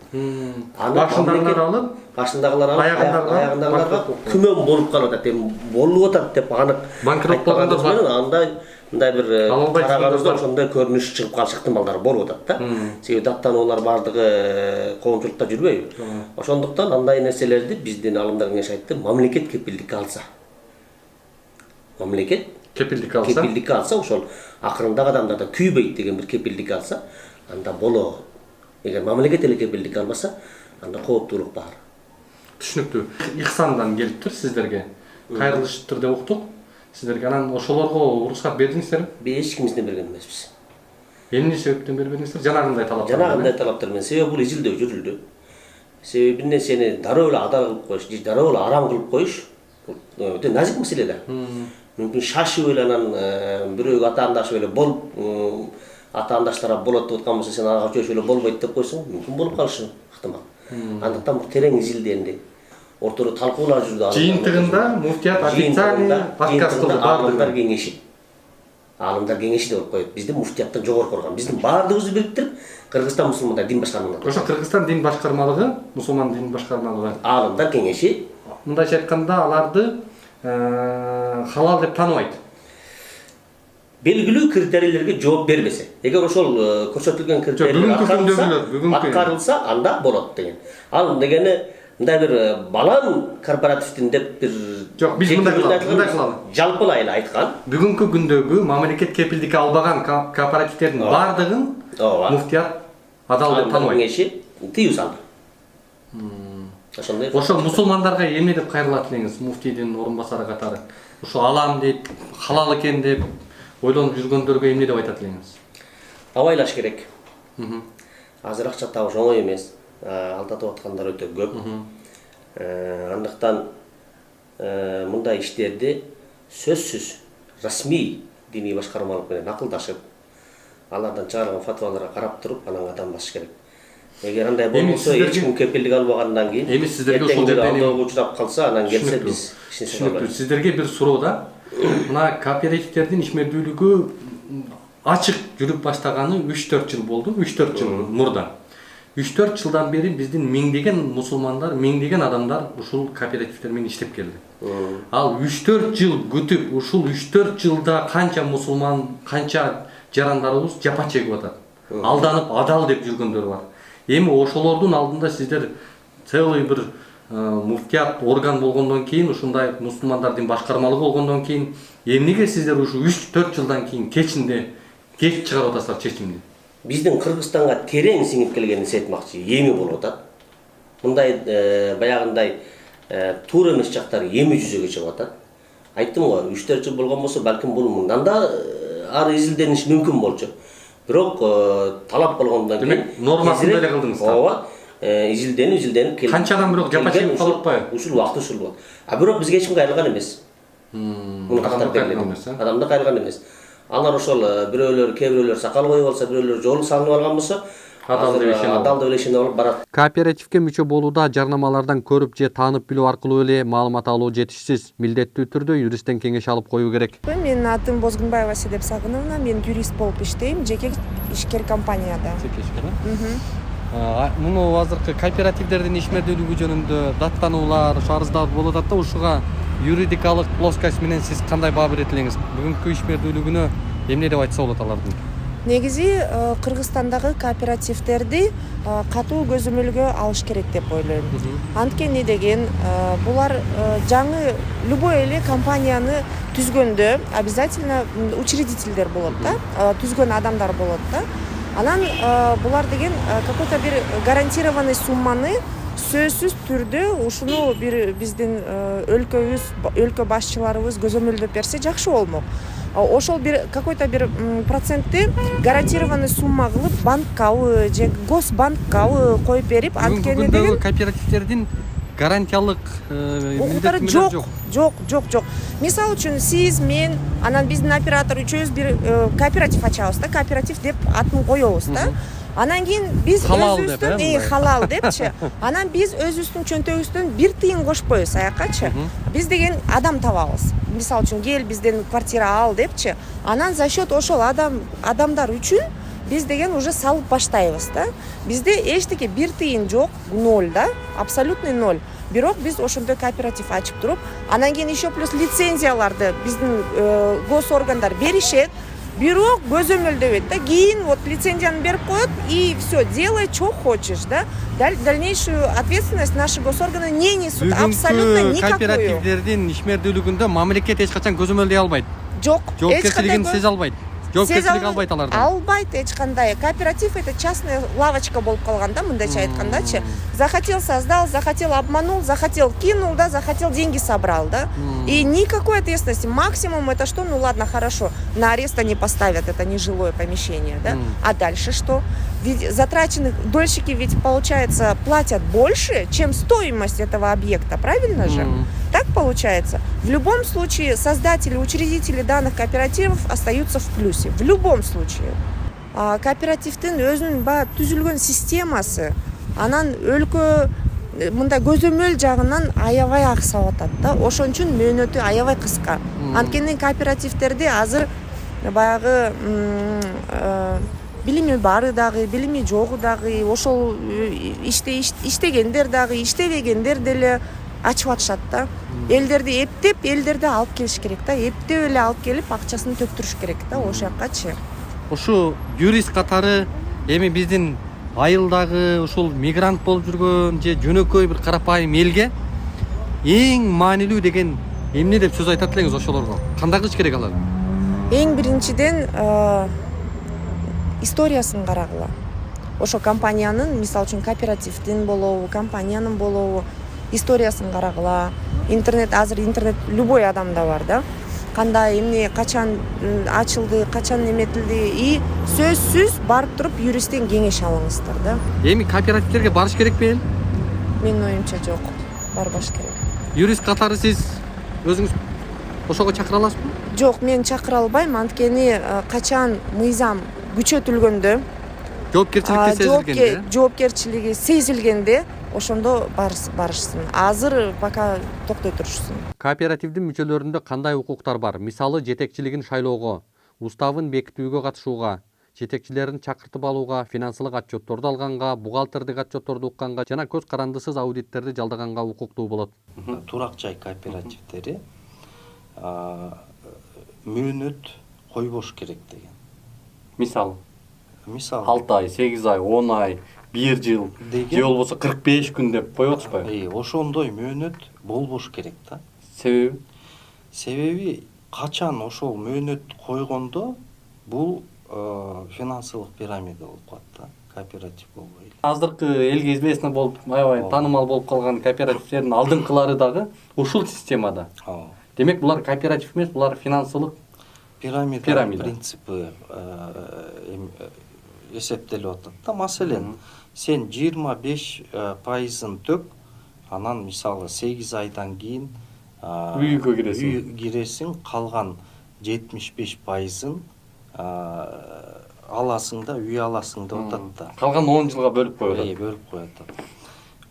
Башындагылар алып, аягындагыларга күмөн болуп калып атат. Эми болуп атат деп анык банкрот болгондор бар. Андай бир караганыбызда ошондой көрүнүш чыгып калыш ыктымалдары болуп атат да. Себеби даттануулар баардыгы коомчулукта жүрбөйбү. Ошондуктан андай нерселерди биздин Аалымдар кеңеши айтты, мамлекет кепилдикке алса. Мамлекет кепилдикке алса, ошол акырындагы адамдарда күйбөйт деген бир кепилдик алса, анда болот. Эгер мамлекет эле кепилдик албаса, анда кооптуулук бар. Түшүнүктүү. Ихсандан келиптир сиздерге. Кайрылыш түрдө уктук. Сиздерге анан ошолорго уруксат бердиңиздерби? Биз эч кимибизден берген эмеспиз. Эмне себептен бербедиңиздер? Жанагындай талаптар. Жанагындай талаптар менен. Себеби бул изилдөө жүрүлдү. Себеби бир нерсени дароо эле адал кылып коюш, же дароо эле арам кылып коюш бул өтө назик маселе да. Мүмкүн шашып эле анан бирөөгө атаандашып эле болуп, атаандаштар болот деп аткан болсо сен ага чөйшүп эле болбойт деп койсоң, мүмкүн болуп калышы ыктымал. Андыктан бул терең изилденди. Ортодо талкуулар жүрдү. Жыйынтыгында муфтият официальный подкаст кылды Аалымдар кеңеши. Аалымдар кеңеши деп коет. Бизди муфтияттан жогорку орган. Биздин баардыгыбызды бириктирип Кыргызстан мусулмандар дин башкармалыгы. Ошо Кыргызстан дин башкармалыгы, мусулман дин башкармалыгы. Аалымдар кеңеши. Мындайча айтканда аларды халал деп тааныбайт. Белгилүү критерийлерге жооп бербесе, эгер ошол көрсөтүлгөн критерийлер аткарылса, анда болот деген. Ал дегени мындай бир балан корпоративдин деп бир жок, биз мындай кылалы. Жалпылай эле айткан. Бүгүнкү күндөгү мамлекет кепилдикке албаган кооперативдердин баардыгын муфтият адал деп тааныбайт. Кеңеши тыюу салды. Ошо мусулмандарга эмне деп кайрылат элеңиз, муфтийдин орун басары катары? Ошо алам дейт, халал экен деп ойлонуп жүргөндөргө эмне деп айтат элеңиз? Абайлаш керек. Азыр акча табыш оңой эмес. Алдатып аткандар өтө көп. Андыктан мындай иштерди сөзсүз расмий диний башкармалык менен акылдашып, алардан чыгарылган фатваларга карап туруп, анан кадам басыш керек. Эгер андай болбосо, эч ким кепилдик албагандан кийин, эми сиздерге ошол жерде алдоого учурап калса, анан келсе биз ишин түшүнүктүү. Сиздерге бир суроо да. Мына кооперативдердин ишмердүүлүгү ачык жүрүп баштаганы 3-4 жыл болду, 3-4 жыл мурда. 3-4 жылдан бери биздин миңдеген мусулмандар, миңдеген адамдар ушул кооперативдер менен иштеп келди. Ал 3-4 жыл күтүп, ушул 3-4 жылда канча мусулман, канча жарандарыбыз жапа чегип атат. Алданып адал деп жүргөндөр бар. Эми ошолордун алдында сиздер целый бир муфтият орган болгондон кийин, ушундай мусулмандардын башкармалыгы болгондон кийин, эмнеге сиздер ушу 3-4 жылдан кийин кеч чыгарып атасыздар чечимди? Биздин Кыргызстанга терең сиңип келгенин айтмакчы, эми болуп атат. Мындай баягындай туура эмес жактары эми жүзөгө чыгып атат. Айттым го, 3-4 жыл болгон болсо, балким бул мындан да ары изилдениш мүмкүн болчу. Бирок талап болгондон кийин нормасын эле кылдыңыз. Ооба, изилденип келип. Канчадан бирок жапа чегип калып атпайбы? Ушул убакыт ушул болот. Бирок бизге эч ким кайрылган эмес. Муну каттап берилет. Адамдар кайрылган эмес. Алар ошол бирөөлөр, кээ бирөөлөр сакал коюп алса, бирөөлөр жолу салынып алган болсо, адалдуу ишин алып барат. Кооперативке мүчө болууда жарнамалардан көрүп же таанып билүү аркылуу эле маалымат алуу жетишсиз. Милдеттүү түрдө юристтен кеңеш алып коюу керек. Менин атым Бозгунбаева Седеп Сагыновна, мен юрист болуп иштейм жеке ишкер компанияда. Жеке ишкер. Муну азыркы кооперативдердин ишмердүүлүгү жөнүндө даттануулар, арыздар болуп атат да, ушуга юридикалык плоскость менен сиз кандай баа берет элеңиз? Бүгүнкү ишмердүүлүгүнө эмне деп айтса болот алардын? Негизи Кыргызстандагы кооперативдерди катуу көзөмөлгө алыш керек деп ойлойм. Анткени деген булар жаңы любой эле компанияны түзгөндө обязательно учредительдер болот да, түзгөн адамдар болот да. Анан булар деген какой-то бир гарантированный сумманы сөзсүз түрдө ушуну бир биздин өлкө башчыларыбыз көзөмөлдөп берсе жакшы болмок. Ошол бир какой-то бир процентти гарантированный сумма кылып банккабы же госбанккабы коюп берип, анткени деген кооперативдердин гарантиялык укуктары жок. Мисалы үчүн сиз, мен, анан биздин оператор үчөөбүз бир кооператив ачабыз да, кооператив деп атын коебуз да. Анан кийин биз өзүбүздүн халал депчи. Анан биз өзүбүздүн чөнтөгүбүздөн бир тыйын кошпойбуз аякачы. Биз деген адам табабыз. Мисалы үчүн кел бизден квартира ал депчи. Анан за счет ошол адамдар үчүн биз деген уже салып баштайбыз да. Бизде эчтеке бир тыйын жок, ноль да, абсолютный ноль. Бирок биз ошондой кооператив ачып туруп, анан кийин еще плюс лицензияларды биздин госоргандар беришет. Бирок көзөмөлдөбөйт да, кийин вот лицензияны берип коет и все, делай что хочешь, да. Дальнейшую ответственность наши госорганы не несут абсолютно никакую. Кооперативдердин ишмердүүлүгүндө мамлекет эч качан көзөмөлдөй албайт. Жок. Жоопкерчилигин сезе албайт. Жоопкерчилик албайт алардан. Албайт эч кандай. Кооператив это частная лавочка болуп калган да, мындайча айткандачы. Захотел создал, захотел обманул, захотел кинул, да, захотел деньги собрал, да. И никакой ответственности. Максимум это что? Ну ладно, хорошо, на арест они поставят, это нежилое помещение, да. А дальше что? Ведь затраченных дольщики ведь, получается, платят больше, чем стоимость этого объекта, правильно же? Так получается. В любом случае создатели, учредители данных кооперативов остаются в плюсе. В любом случае. Кооперативдин өзүнүн баягы түзүлгөн системасы, анан өлкө мындай көзөмөл жагынан аябай аксап атат да. Ошон үчүн мөөнөтү аябай кыска. Анткени кооперативдерде азыр баягы билими бары дагы, билими жогу дагы, ошол иштегендер дагы, иштебегендер деле ачып атышат да. Элдерди эптеп, элдерди алып келиш керек да. Эптеп эле алып келип акчасын төктүрүш керек да, ошол жаккачы. Ушу юрист катары эми биздин айылдагы ушул мигрант болуп жүргөн же жөнөкөй бир карапайым элге эң маанилүү деген эмне деп сөз айтат элеңиз ошолорго? Кандай кылыш керек алар? Эң биринчиден историясын карагыла. Ошо компаниянын, мисалы үчүн кооперативдин болобу, компаниянын болобу, историясын карагыла. Азыр интернет любой адамда бар да. Кандай эмне, качан ачылды, качан эметилди, и сөзсүз барып туруп юристтен кеңеш алыңыздар да. Эми кооперативдерге барыш керекпи эл? Менин оюмча жок, барбаш керек. Юрист катары сиз өзүңүз ошого чакыра аласызбы? Жок, мен чакыра албайм, анткени качан мыйзам күчөтүлгөндө, жоопкерчилиги сезилгенде, ошондо барышсын. Азыр пока токтой турушсын. Кооперативдин мүчөлөрүндө кандай укуктар бар? Мисалы, жетекчилигин шайлоого, уставын бекитүүгө катышууга, жетекчилерин чакыртып алууга, финансылык отчетторду алганга, бухгалтердик отчетторду укканга жана көз карандысыз аудиттерди жалдаганга укуктуу болот. Турак жай кооперативдери мөөнөт койбош керек деген. Мисалы 6 ай, 8 ай, 10 ай, 1 жыл, же болбосо 45 күн деп коюп атышпайбы? Ошондой мөөнөт болбош керек да. Себеби? Себеби качан ошол мөөнөт койгондо бул финансылык пирамида болуп калат да, кооператив болбой. Азыркы элге известно болуп, аябай таанымал болуп калган кооперативдердин алдыңкылары дагы ушул системада. Демек булар кооператив эмес, булар финансылык пирамида принципи эсептелип атат да. Маселен, сен 25%-ын төк, анан мисалы 8 айдан кийин үйгө киресиң, калган 75%-ын аласың да үй аласың деп атат да. Калган 10 жылга бөлүп коет. Бөлүп коет.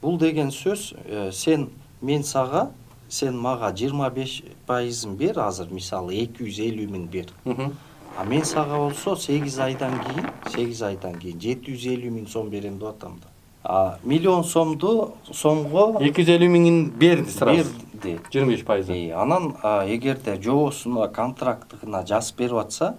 Бул деген сөз мен сага сен мага 25%-ын бер азыр мисалы 250 миң бер. А мен сага болсо 8 айдан кийин 750 миң сом берем деп атам да. Миллион сомго 250 миңин берди сразу. Берди. 25%. Анан эгерде жоосуна контрактына жазып берип атса,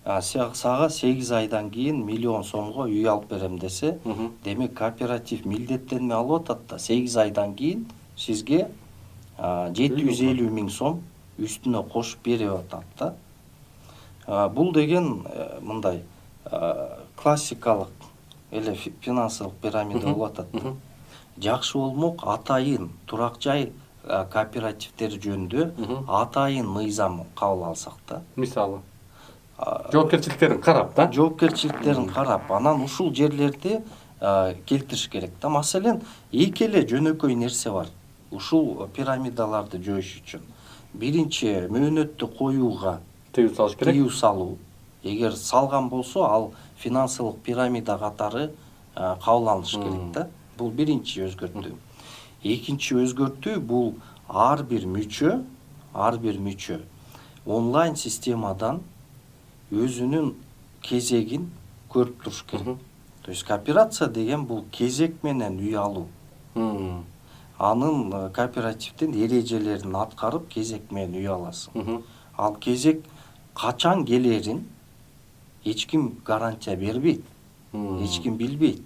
сага 8 айдан кийин миллион сомго үй алып берем десе, демек кооператив милдеттенме алып атат да 8 айдан кийин сизге 750 миң сом үстүнө кошуп берип атат да. Бул деген мындай классикалык эле финансылык пирамида болуп атат. Жакшы болмок атайын турак жай кооперативдер жөнүндө атайын мыйзам кабыл алсак да. Мисалы жоопкерчиликтерин карап да. Жоопкерчиликтерин карап, анан ушул жерлерди келтириш керек да. Маселен, эки эле жөнөкөй нерсе бар. Ушул пирамидаларды жоош үчүн. Биринчи мөөнөттү коюуга тыюу салыш керек. Тыюу салуу. Эгер салган болсо, ал финансылык пирамида катары кабыл алыныш керек да. Бул биринчи өзгөртүү. Экинчи өзгөртүү бул ар бир мүчө онлайн системадан өзүнүн кезегин көрүп туруш керек. То есть кооперация деген бул кезек менен үй алуу. Анын кооперативдин эрежелерин аткарып кезек менен үй аласың. Ал кезек качан келерин эч ким гарантия бербейт. Эч ким билбейт.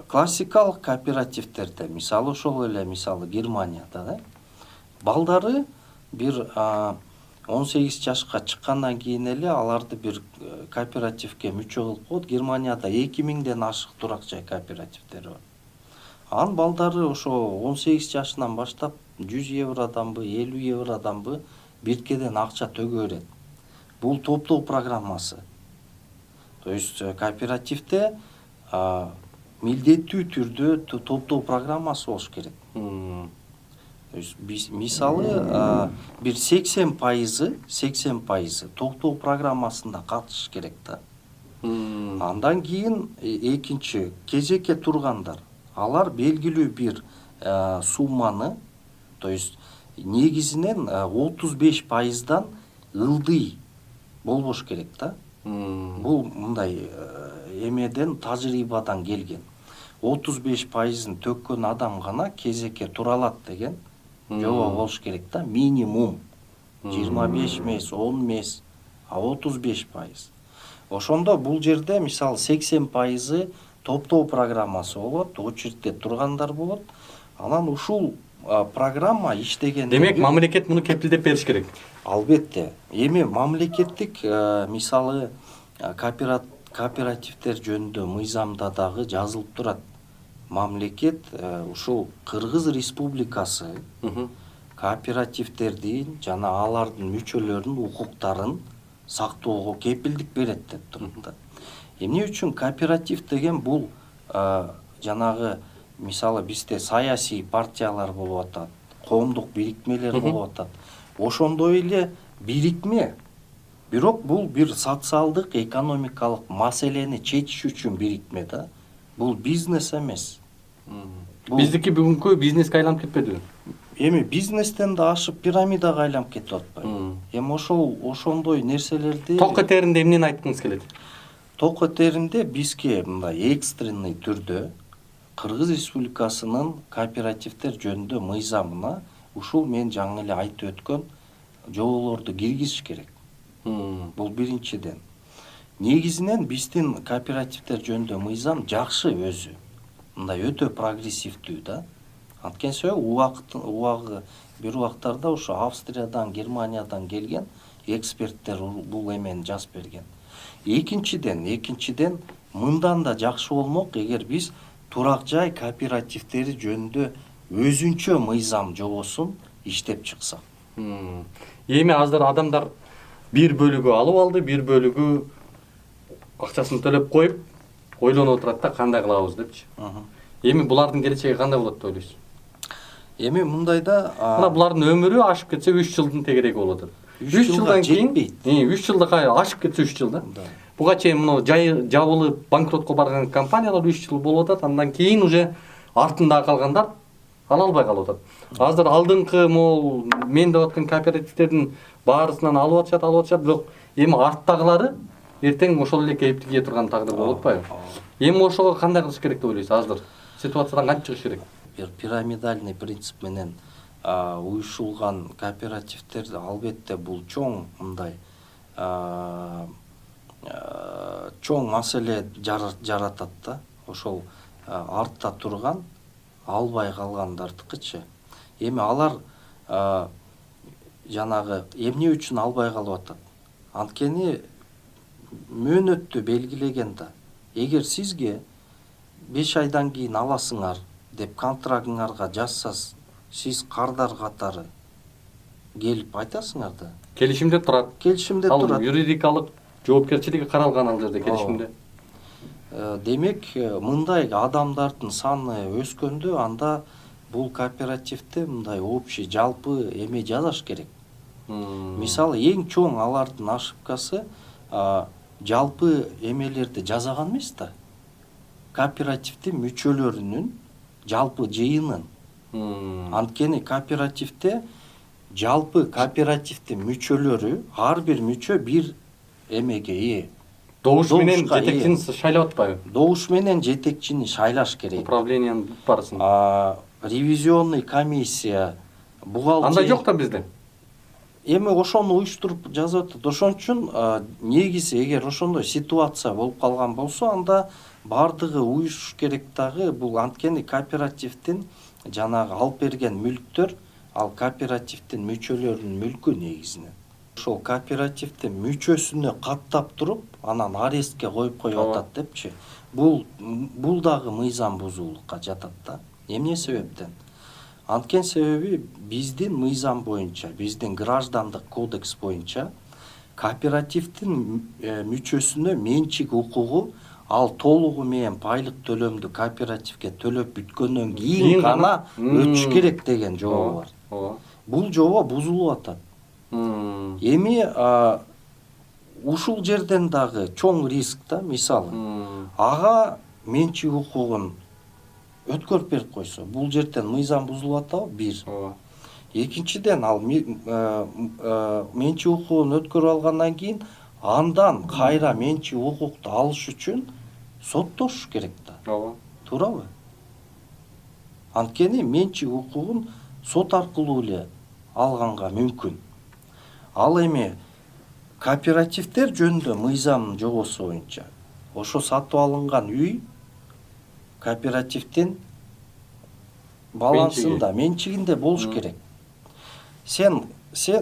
Классикалык кооперативдерде, мисалы ошол эле Германияда да, балдары бир 18 жашка чыккандан кийин эле аларды бир кооперативге мүчө кылып коет. Германияда 2000ден ашык турак жай кооперативдери бар. Анын балдары ошо 18 жашынан баштап 100 евроданбы, 50 евроданбы биркеден акча төгө берет. Бул топтоо программасы. То есть кооперативде милдеттүү түрдө топтоо программасы болуш керек. То есть мисалы бир 80% топтоо программасында катышыш керек да. Андан кийин экинчи кезекке тургандар, алар белгилүү бир сумманы, то есть негизинен 35%дан ылдый болбош керек да. Бул мындай эмеден тажрыйбадан келген. 35%ын төккөн адам гана кезекке тура алат деген жобо болуш керек да. Минимум 25 эмес, 10 эмес, 35%. Ошондо бул жерде мисалы 80% топтоо программасы болот, очередте тургандар болот. Анан ушул программа иштеген. Демек мамлекет муну кепилдеп бериш керек. Албетте. Эми мамлекеттик мисалы кооперативдер жөнүндө мыйзамда дагы жазылып турат. Мамлекет ушул Кыргыз Республикасы кооперативдердин жана алардын мүчөлөрүнүн укуктарын сактоого кепилдик берет деп турат да. Эмне үчүн кооператив деген бул жанагы мисалы бизде саясий партиялар болуп атат, коомдук бирикмелер болуп атат. Ошондой эле бирикме. Бирок бул бир социалдык, экономикалык маселени чечиш үчүн бирикме да. Бул бизнес эмес. Биздики бүгүнкү бизнеске айланып кетпедиби? Эми бизнестен да ашып пирамидага айланып кетип атпайбы? Эми ошондой нерселерди ток этеринде эмнени айткыңыз келет? Ток этеринде бизге мындай экстренный түрдө Кыргыз Республикасынын кооперативдер жөнүндө мыйзамына ушул мен жаңы эле айтып өткөн жоболорду киргизиш керек. Бул биринчиден. Негизинен биздин кооперативдер жөнүндө мыйзам жакшы өзү. Мындай өтө прогрессивдүү да. Анткени убагы бир убактарда ошо Австриядан, Германиядан келген эксперттер бул эмени жазып берген. Экинчиден мындан да жакшы болмок эгер биз турак жай кооперативдери жөнүндө өзүнчө мыйзам жобосун иштеп чыксак. Эми азыр адамдар бир бөлүгү алып алды, бир бөлүгү акчасын төлөп коюп, ойлонуп отурат да кандай кылабыз депчи. Эми булардын келечеги кандай болот деп ойлойсуз? Эми мындайда мына булардын өмүрү ашып кетсе 3 жылдын тегереги болот. 3 жылдан кийин 3 жылда ашып кетсе 3 жылда. Буга чейин мына жабылып банкротко барган компаниялар 3 жыл болуп атат. Андан кийин уже артында калгандар ала албай калып атат. Азыр алдыңкы могул мен деп аткан кооперативтердин баарысынан алып атышат, бирок эми арттагылары эртең ошол эле кейипти кие турган тагдыр болуп атпайбы? Эми ошого кандай кылыш керек деп ойлойсуз азыр? Ситуациядан кантип чыгыш керек? Бир пирамидальный принцип менен уюшулган кооперативдер албетте бул чоң мындай чоң маселе жаратат да. Ошол артта турган албай калгандардыкычы. Эми алар жанагы эмне үчүн албай калып атат? Анткени мөөнөттү белгилеген да. Эгер сизге 5 айдан кийин аласыңар деп контрагыңарга жазсас, сиз кардар катары келип айтасыңар да. Келишимде турат. Келишимде турат. Ал юридикалык жоопкерчилиги каралган ал жерде келишимде. Демек, мындай адамдардын саны өскөндө анда бул кооперативде мындай общий жалпы эме жасаш керек. Мисалы эң чоң алардын ошибкасы жалпы эмелерди жазаган эмес да. Кооперативдин мүчөлөрүнүн жалпы жыйынын. Анткени кооперативде жалпы кооперативдин мүчөлөрү ар бир мүчө бир эмеге ээ. Добуш менен жетекчини шайлап атпайбы? Добуш менен жетекчини шайлаш керек. Управлениянын барысын. Ревизионный комиссия, бухгалтер. Андай жок да бизде. Эми ошону уюштуруп жазып атат. Ошон үчүн негизи эгер ошондой ситуация болуп калган болсо, анда бардыгы уюшуш керек дагы. Бул анткени кооперативдин жанагы алып берген мүлктөр, ал кооперативдин мүчөлөрүнүн мүлкү негизинен. Ошол кооперативдин мүчөсүнө каттап туруп, анан арестке коюп атат депчи. Бул дагы мыйзам бузуулукка жатат да. Эмне себептен? Анткен себеби биздин мыйзам боюнча, биздин граждандык кодекс боюнча кооперативдин мүчөсүнө менчик укугу ал толугу менен пайлык төлөмдү кооперативге төлөп бүткөндөн кийин гана өтүш керек деген жобо бар. Бул жобо бузулуп атат. Эми ушул жерден дагы чоң риск да, мисалы. Ага менчик укугун өткөрүп берип койсо, бул жерден мыйзам бузулуп атабы? Бир. Экинчиден ал менчик укугун өткөрүп алгандан кийин андан кайра менчик укукту алыш үчүн соттош керек да. Туурабы? Анткени менчик укугун сот аркылуу эле алганга мүмкүн. Ал эми кооперативдер жөнүндө мыйзамдын жобосу боюнча ошо сатып алынган үй кооперативдин балансында, менчигинде болуш керек. Сен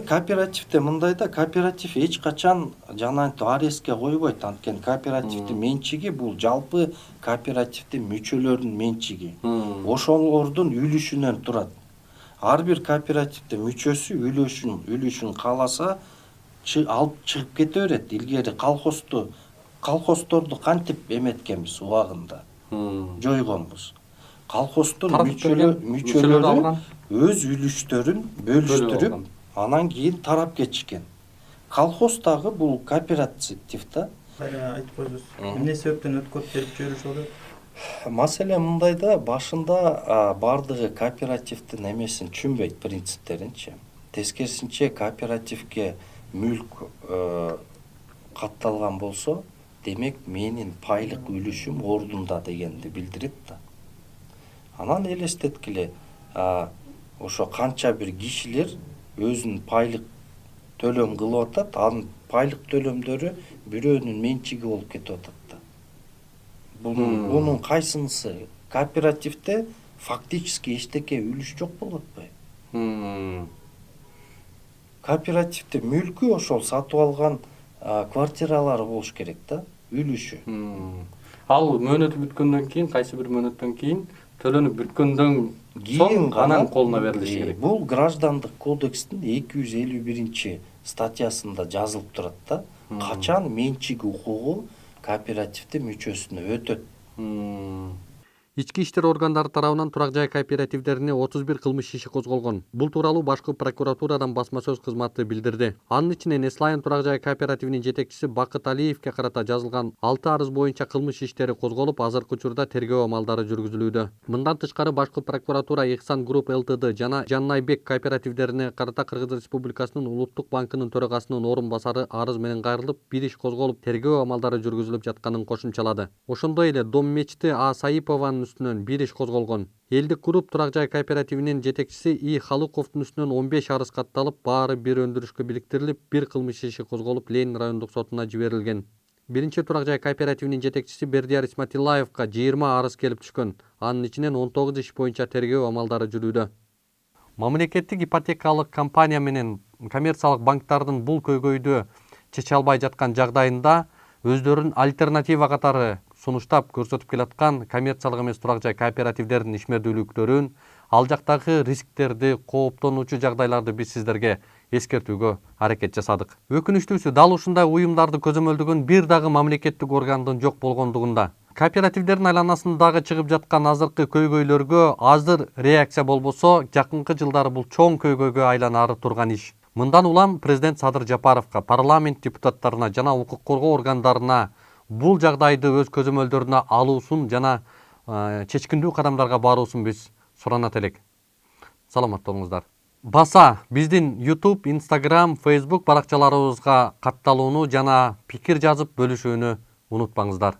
кооперативде мындай да, кооператив эч качан жанагынтип арестке койбойт. Анткени кооперативдин менчиги бул жалпы кооперативдин мүчөлөрүнүн менчиги. Ошолордун үлүшүнөн турат. Ар бир кооперативдин мүчөсү үлүшүн кааласа алып чыгып кете берет. Илгери колхоздорду кантип эметкенбиз убагында, жойгонбуз. Колхоздун мүчөлөрү өз үлүштөрүн бөлүштүрүп, анан кийин тарап кетишкен. Колхоз дагы бул кооператив да. Айтып койсуз. Эмне себептен өткөрүп берип жүрүшүп атат? Маселе мындай да, башында бардыгы кооперативдин эмесин түшүнбөйт, принциптеринчи. Тескерисинче кооперативге мүлк катталган болсо, демек менин пайлык үлүшүм ордунда дегенди билдирет да. Анан элестеткиле, ошо канча бир кишилер өзүнүн пайлык төлөм кылып атат, анын пайлык төлөмдөрү бирөөнүн менчиги болуп кетип атат да. Бунун кайсынысы? Кооперативде фактически эчтеке үлүш жок болуп атпайбы? Кооперативде мүлкү ошол сатып алган квартиралары болуш керек да, үлүшү. Ал мөөнөтү бүткөндөн кийин, кайсы бир мөөнөттөн кийин төлөнүп бүткөндөн кийин анан колуна берилиши керек. Бул граждандык кодекстин 251 статьясында жазылып турат да, качан менчик укугу кооперативдин мүчөсүнө өтөт. Ички иштер органдары тарабынан турак жай кооперативдерине 31 кылмыш иши козголгон. Бул тууралуу Башкы прокуратурадан басма сөз кызматы билдирди. Анын ичинен Эслайын турак жай кооперативинин жетекчиси Бакыт Алиевке карата жазылган 6 арыз боюнча кылмыш иштери козголуп, азыркы учурда тергөө амалдары жүргүзүлүүдө. Мындан тышкары Башкы прокуратура Ихсан Групп ЛТД жана Жаннайбек кооперативдерине карата Кыргыз Республикасынын Улуттук банкынын төрагасынын орун басары арыз менен кайрылып, бир иш козголуп, тергөө амалдары жүргүзүлүп жатканын кошумчалады. Ошондой эле Дом мечити А Саипованын үстүнөн бир иш козголгон. Элдик групп турак жай кооперативинин жетекчиси И Халыковдун үстүнөн 15 арыз катталып, баары бир өндүрүшкө бириктирилип, бир кылмыш иши козголуп, Ленин райондук сотуна жиберилген. Биринчи турак жай кооперативинин жетекчиси Бердияр Исматиллаевка 20 арыз келип түшкөн. Анын ичинен 19 иш боюнча тергөө амалдары жүрүүдө. Мамлекеттик ипотекалык компания менен коммерциялык банктардын бул көйгөйдү чече албай жаткан жагдайында өздөрүнүн альтернатива катары сунуштап көрсөтүп келаткан коммерциялык эмес турак жай кооперативдердин ишмердүүлүктөрүн, ал жактагы рисктерди, кооптонуучу жагдайларды биз сиздерге эскертүүгө аракет жасадык. Өкүнүчтүүсү дал ушундай уюмдарды көзөмөлдөгөн бир дагы мамлекеттик органдын жок болгондугунда. Кооперативдердин айланасындагы чыгып жаткан азыркы көйгөйлөргө азыр реакция болбосо, жакынкы жылдары бул чоң көйгөйгө айланары турган иш. Мындан улам президент Садыр Жапаровго, парламент депутаттарына жана укук коргоо органдарына бул жагдайды өз көзөмөлдөрүнө алуусун жана чечкиндүү кадамдарга баруусун биз суранат элек. Саламатта болуңуздар. Баса биздин YouTube, Instagram, Facebook баракчаларыбызга катталууну жана пикир жазып бөлүшүүнү унутпаңыздар.